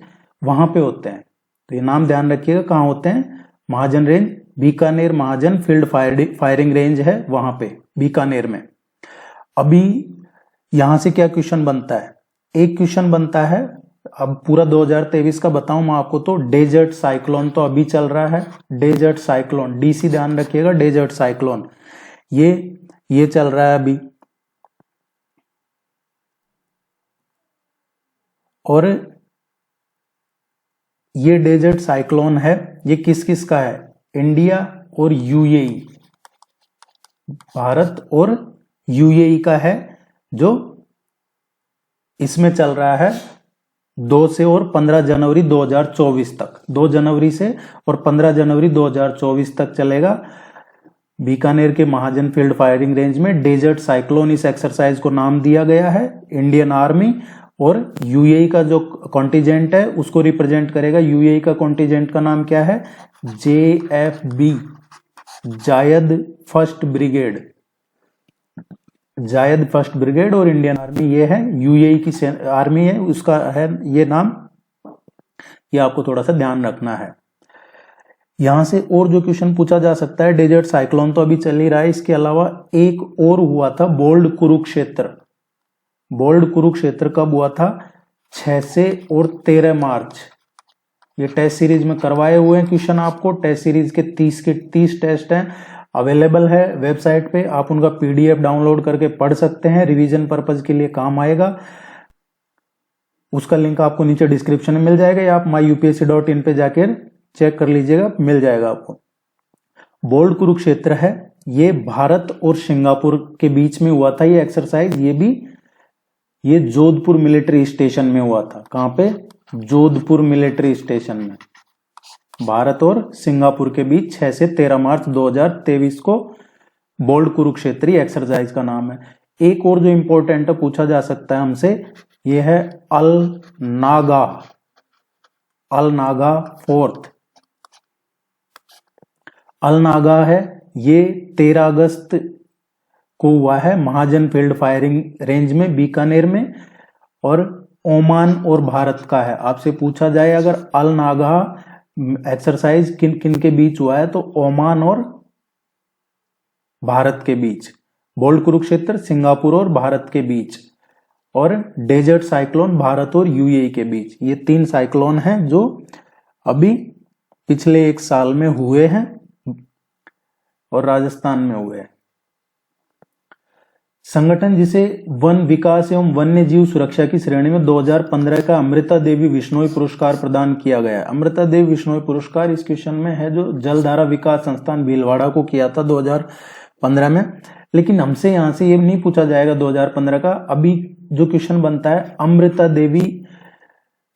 वहां पे होते हैं। तो ये नाम ध्यान रखिएगा, कहाँ होते हैं? महाजन रेंज, बीकानेर महाजन फील्ड फायरिंग रेंज है वहां पे बीकानेर में। अभी यहां से क्या क्वेश्चन बनता है? एक क्वेश्चन बनता है, अब पूरा 2023 का बताऊं मैं आपको, तो डेजर्ट साइक्लोन तो अभी चल रहा है। डेजर्ट साइक्लोन, डीसी ध्यान रखिएगा, डेजर्ट साइक्लोन ये चल रहा है अभी। और ये डेजर्ट साइक्लोन है, ये किस किस का है? इंडिया और यूएई, भारत और यूएई का है, जो इसमें चल रहा है 2 से और 15 जनवरी 2024 तक। 2 जनवरी से और 15 जनवरी 2024 तक चलेगा। बीकानेर के महाजन फील्ड फायरिंग रेंज में डेजर्ट साइक्लोन इस एक्सरसाइज को नाम दिया गया है। इंडियन आर्मी और यूएई का जो कॉन्टिजेंट है उसको रिप्रेजेंट करेगा। यूएई का कॉन्टिजेंट का नाम क्या है? JFB, जायद फर्स्ट ब्रिगेड, जायद फर्स्ट ब्रिगेड। और इंडियन आर्मी ये है, यूएई की आर्मी है, उसका है ये नाम। ये आपको थोड़ा सा ध्यान रखना है। यहां से और जो क्वेश्चन पूछा जा सकता है, डेजर्ट साइक्लोन तो अभी चल ही रहा है, इसके अलावा एक और हुआ था बोल्ड कुरुक्षेत्र। बोल्ड कुरुक्षेत्र कब हुआ था? 6 से और 13 मार्च। ये टेस्ट सीरीज में करवाए हुए हैं क्वेश्चन आपको। टेस्ट सीरीज के 30 टेस्ट हैं, अवेलेबल है वेबसाइट पे, आप उनका PDF डाउनलोड करके पढ़ सकते हैं, रिवीजन पर्पज के लिए काम आएगा। उसका लिंक आपको नीचे डिस्क्रिप्शन में मिल जाएगा, या आप myupsc.in पे जाकर चेक कर लीजिएगा, मिल जाएगा आपको। बोल्ड कुरुक्षेत्र है, ये भारत और सिंगापुर के बीच में हुआ था ये एक्सरसाइज। ये जोधपुर मिलिट्री स्टेशन में हुआ था। कहां पे? जोधपुर मिलिट्री स्टेशन में, भारत और सिंगापुर के बीच 6 से 13 मार्च 2023 को बोल्ड कुरुक्षेत्री एक्सरसाइज का नाम है। एक और जो इंपॉर्टेंट पूछा जा सकता है हमसे, ये है अल नागा फोर्थ। अल नागा है, ये 13 अगस्त को हुआ है महाजन फील्ड फायरिंग रेंज में बीकानेर में, और ओमान और भारत का है। आपसे पूछा जाए अगर अल नागा एक्सरसाइज किन किन के बीच हुआ है, तो ओमान और भारत के बीच। बोल्ड कुरुक्षेत्र सिंगापुर और भारत के बीच। और डेजर्ट साइक्लोन भारत और यूएई के बीच। ये 3 साइक्लोन हैं जो अभी पिछले 1 साल में हुए हैं और राजस्थान में हुए हैं। संगठन जिसे वन विकास एवं वन्य जीव सुरक्षा की श्रेणी में 2015 का अमृता देवी विश्नोई पुरस्कार प्रदान किया गया है। अमृता देवी विश्नोई पुरस्कार इस क्वेश्चन में है जो जलधारा विकास संस्थान भीलवाड़ा को किया था 2015 में, लेकिन हमसे यहां से ये नहीं पूछा जाएगा 2015 का। अभी जो क्वेश्चन बनता है अमृता देवी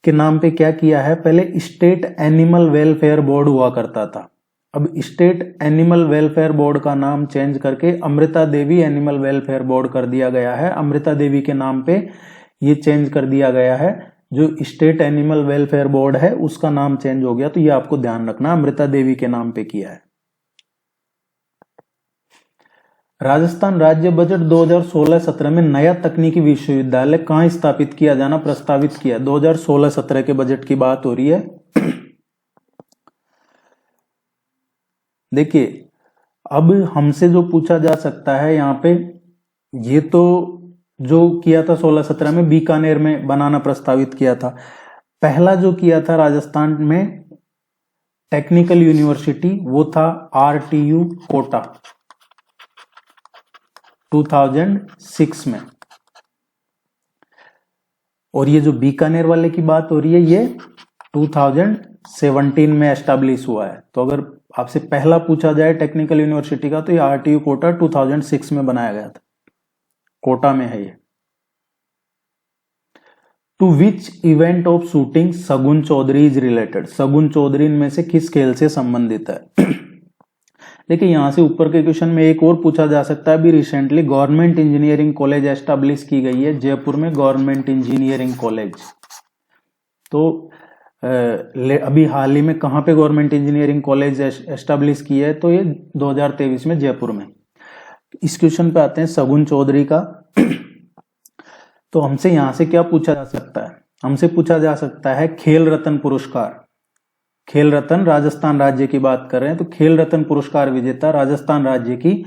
के नाम पे क्या किया है, पहले स्टेट एनिमल वेलफेयर बोर्ड हुआ करता था, अब स्टेट एनिमल वेलफेयर बोर्ड का नाम चेंज करके Amrita Devi animal welfare board कर दिया गया है। अमृता देवी के नाम पे ये चेंज कर दिया गया है, जो स्टेट एनिमल वेलफेयर बोर्ड है उसका नाम चेंज हो गया, तो ये आपको ध्यान रखना, अमृता देवी के नाम पे किया है। राजस्थान राज्य बजट 2016-17 में नया तकनीकी विश्वविद्यालय कहां स्थापित किया जाना प्रस्तावित किया। 2016-17 के बजट की बात हो रही है। देखिए, अब हमसे जो पूछा जा सकता है यहाँ पे, ये तो जो किया था 16-17 में बीकानेर में बनाना प्रस्तावित किया था। पहला जो किया था राजस्थान में टेक्निकल यूनिवर्सिटी, वो था RTU कोटा 2006 में, और ये जो बीकानेर वाले की बात हो रही है ये 2017 में एस्टैब्लिश हुआ है। तो अगर आपसे पहला पूछा जाए टेक्निकल यूनिवर्सिटी का, तो ये RTU कोटा 2006 में बनाया गया था, कोटा में है ये। To which event of shooting Shagun Chaudhary is related, Shagun Chaudhary इनमें से किस खेल से संबंधित है। देखिए, यहां से ऊपर के क्वेश्चन में एक और पूछा जा सकता है, अभी recently government engineering college establish की गई है जयपुर में, गवर्नमेंट इंजीनियरिंग कॉलेज। तो अभी हाल ही में कहां पे गवर्नमेंट इंजीनियरिंग कॉलेज एस्टैब्लिश की है, तो ये 2023 में जयपुर में। इस क्वेश्चन पे आते हैं शगुन चौधरी का। तो हमसे यहां से क्या पूछा जा सकता है, हमसे पूछा जा सकता है खेल रत्न पुरस्कार। खेल रत्न राजस्थान राज्य की बात कर रहे हैं, तो खेल रत्न पुरस्कार विजेता राजस्थान राज्य की,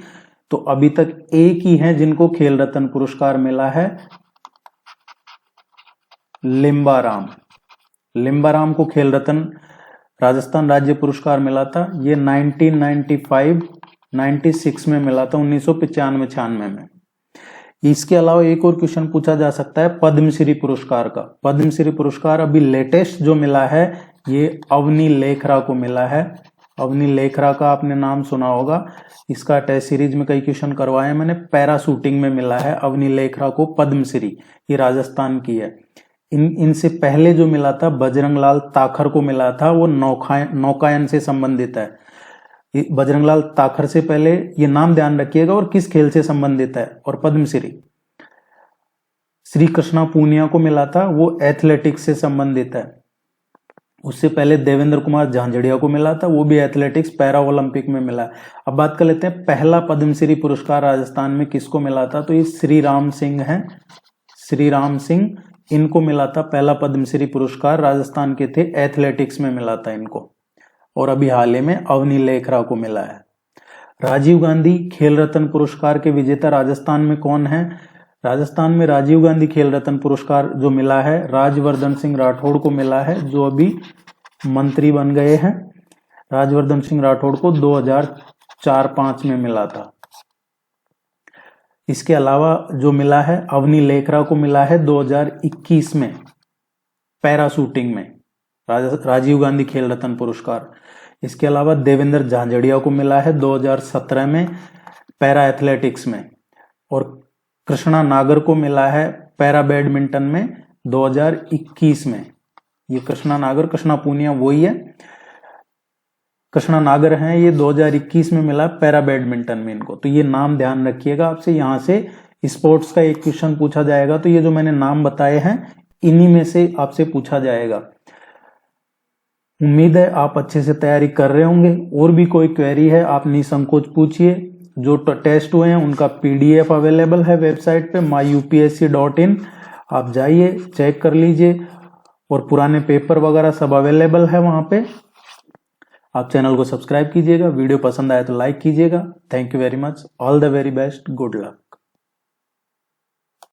तो अभी तक एक ही है जिनको खेल रत्न पुरस्कार मिला है, लिम्बाराम। लिम्बाराम को खेल रत्न राजस्थान राज्य पुरस्कार मिला था, ये 1995-96 में मिला था, 1995-96 में। इसके अलावा एक और क्वेश्चन पूछा जा सकता है पद्मश्री पुरस्कार का। पद्मश्री पुरस्कार अभी लेटेस्ट जो मिला है ये अवनी लेखरा को मिला है। अवनी लेखरा का आपने नाम सुना होगा, इसका टेस्ट सीरीज में कई क्वेश्चन करवाए मैंने। पैरा शूटिंग में मिला है अवनी लेखरा को पद्मश्री, ये राजस्थान की है। इनसे पहले जो मिला था बजरंग लाल ताखर को मिला था, वो नौकायन से संबंधित है। बजरंग लाल ताखर से पहले ये नाम ध्यान रखिएगा और किस खेल से संबंधित है। और पद्मश्री श्री कृष्णा पूनिया को मिला था, वो एथलेटिक्स से संबंधित है। उससे पहले देवेंद्र कुमार झांझड़िया को मिला था, वो भी एथलेटिक्स पैरा ओलंपिक में मिला है। अब बात कर लेते हैं पहला पद्मश्री पुरस्कार राजस्थान में किसको मिला था, तो ये श्री राम सिंह है। श्री राम सिंह, इनको मिला था पहला पद्मश्री पुरस्कार, राजस्थान के थे, एथलेटिक्स में मिला था इनको। और अभी हाल ही में अवनी लेखरा को मिला है। राजीव गांधी खेल रत्न पुरस्कार के विजेता राजस्थान में कौन है। राजस्थान में राजीव गांधी खेल रत्न पुरस्कार जो मिला है राजवर्धन सिंह राठौड़ को मिला है, जो अभी मंत्री बन गए हैं। राजवर्धन सिंह राठौड़ को 2004-05 में मिला था। इसके अलावा जो मिला है अवनी लेखरा को मिला है 2021 में पैरा शूटिंग में राजीव गांधी खेल रत्न पुरस्कार। इसके अलावा देवेंद्र झांझड़िया को मिला है 2017 में पैरा एथलेटिक्स में। और कृष्णा नागर को मिला है पैरा बैडमिंटन में 2021 में। ये कृष्णा नागर, कृष्णा पूनिया वही है, कृष्णा नागर हैं, ये 2021 में मिला पैरा बैडमिंटन में इनको। तो ये नाम ध्यान रखिएगा। आपसे यहां से स्पोर्ट्स का एक क्वेश्चन पूछा जाएगा, तो ये जो मैंने नाम बताए हैं इन्हीं में से आपसे पूछा जाएगा। उम्मीद है आप अच्छे से तैयारी कर रहे होंगे। और भी कोई क्वेरी है आप निसंकोच पूछिए। जो टेस्ट हुए हैं उनका PDF अवेलेबल है वेबसाइट पे myupsc.in, आप जाइए चेक कर लीजिए। और पुराने पेपर वगैरह सब अवेलेबल है वहां पे। आप चैनल को सब्सक्राइब कीजिएगा, वीडियो पसंद आए तो लाइक कीजिएगा। Thank you very much, all the very best, good luck.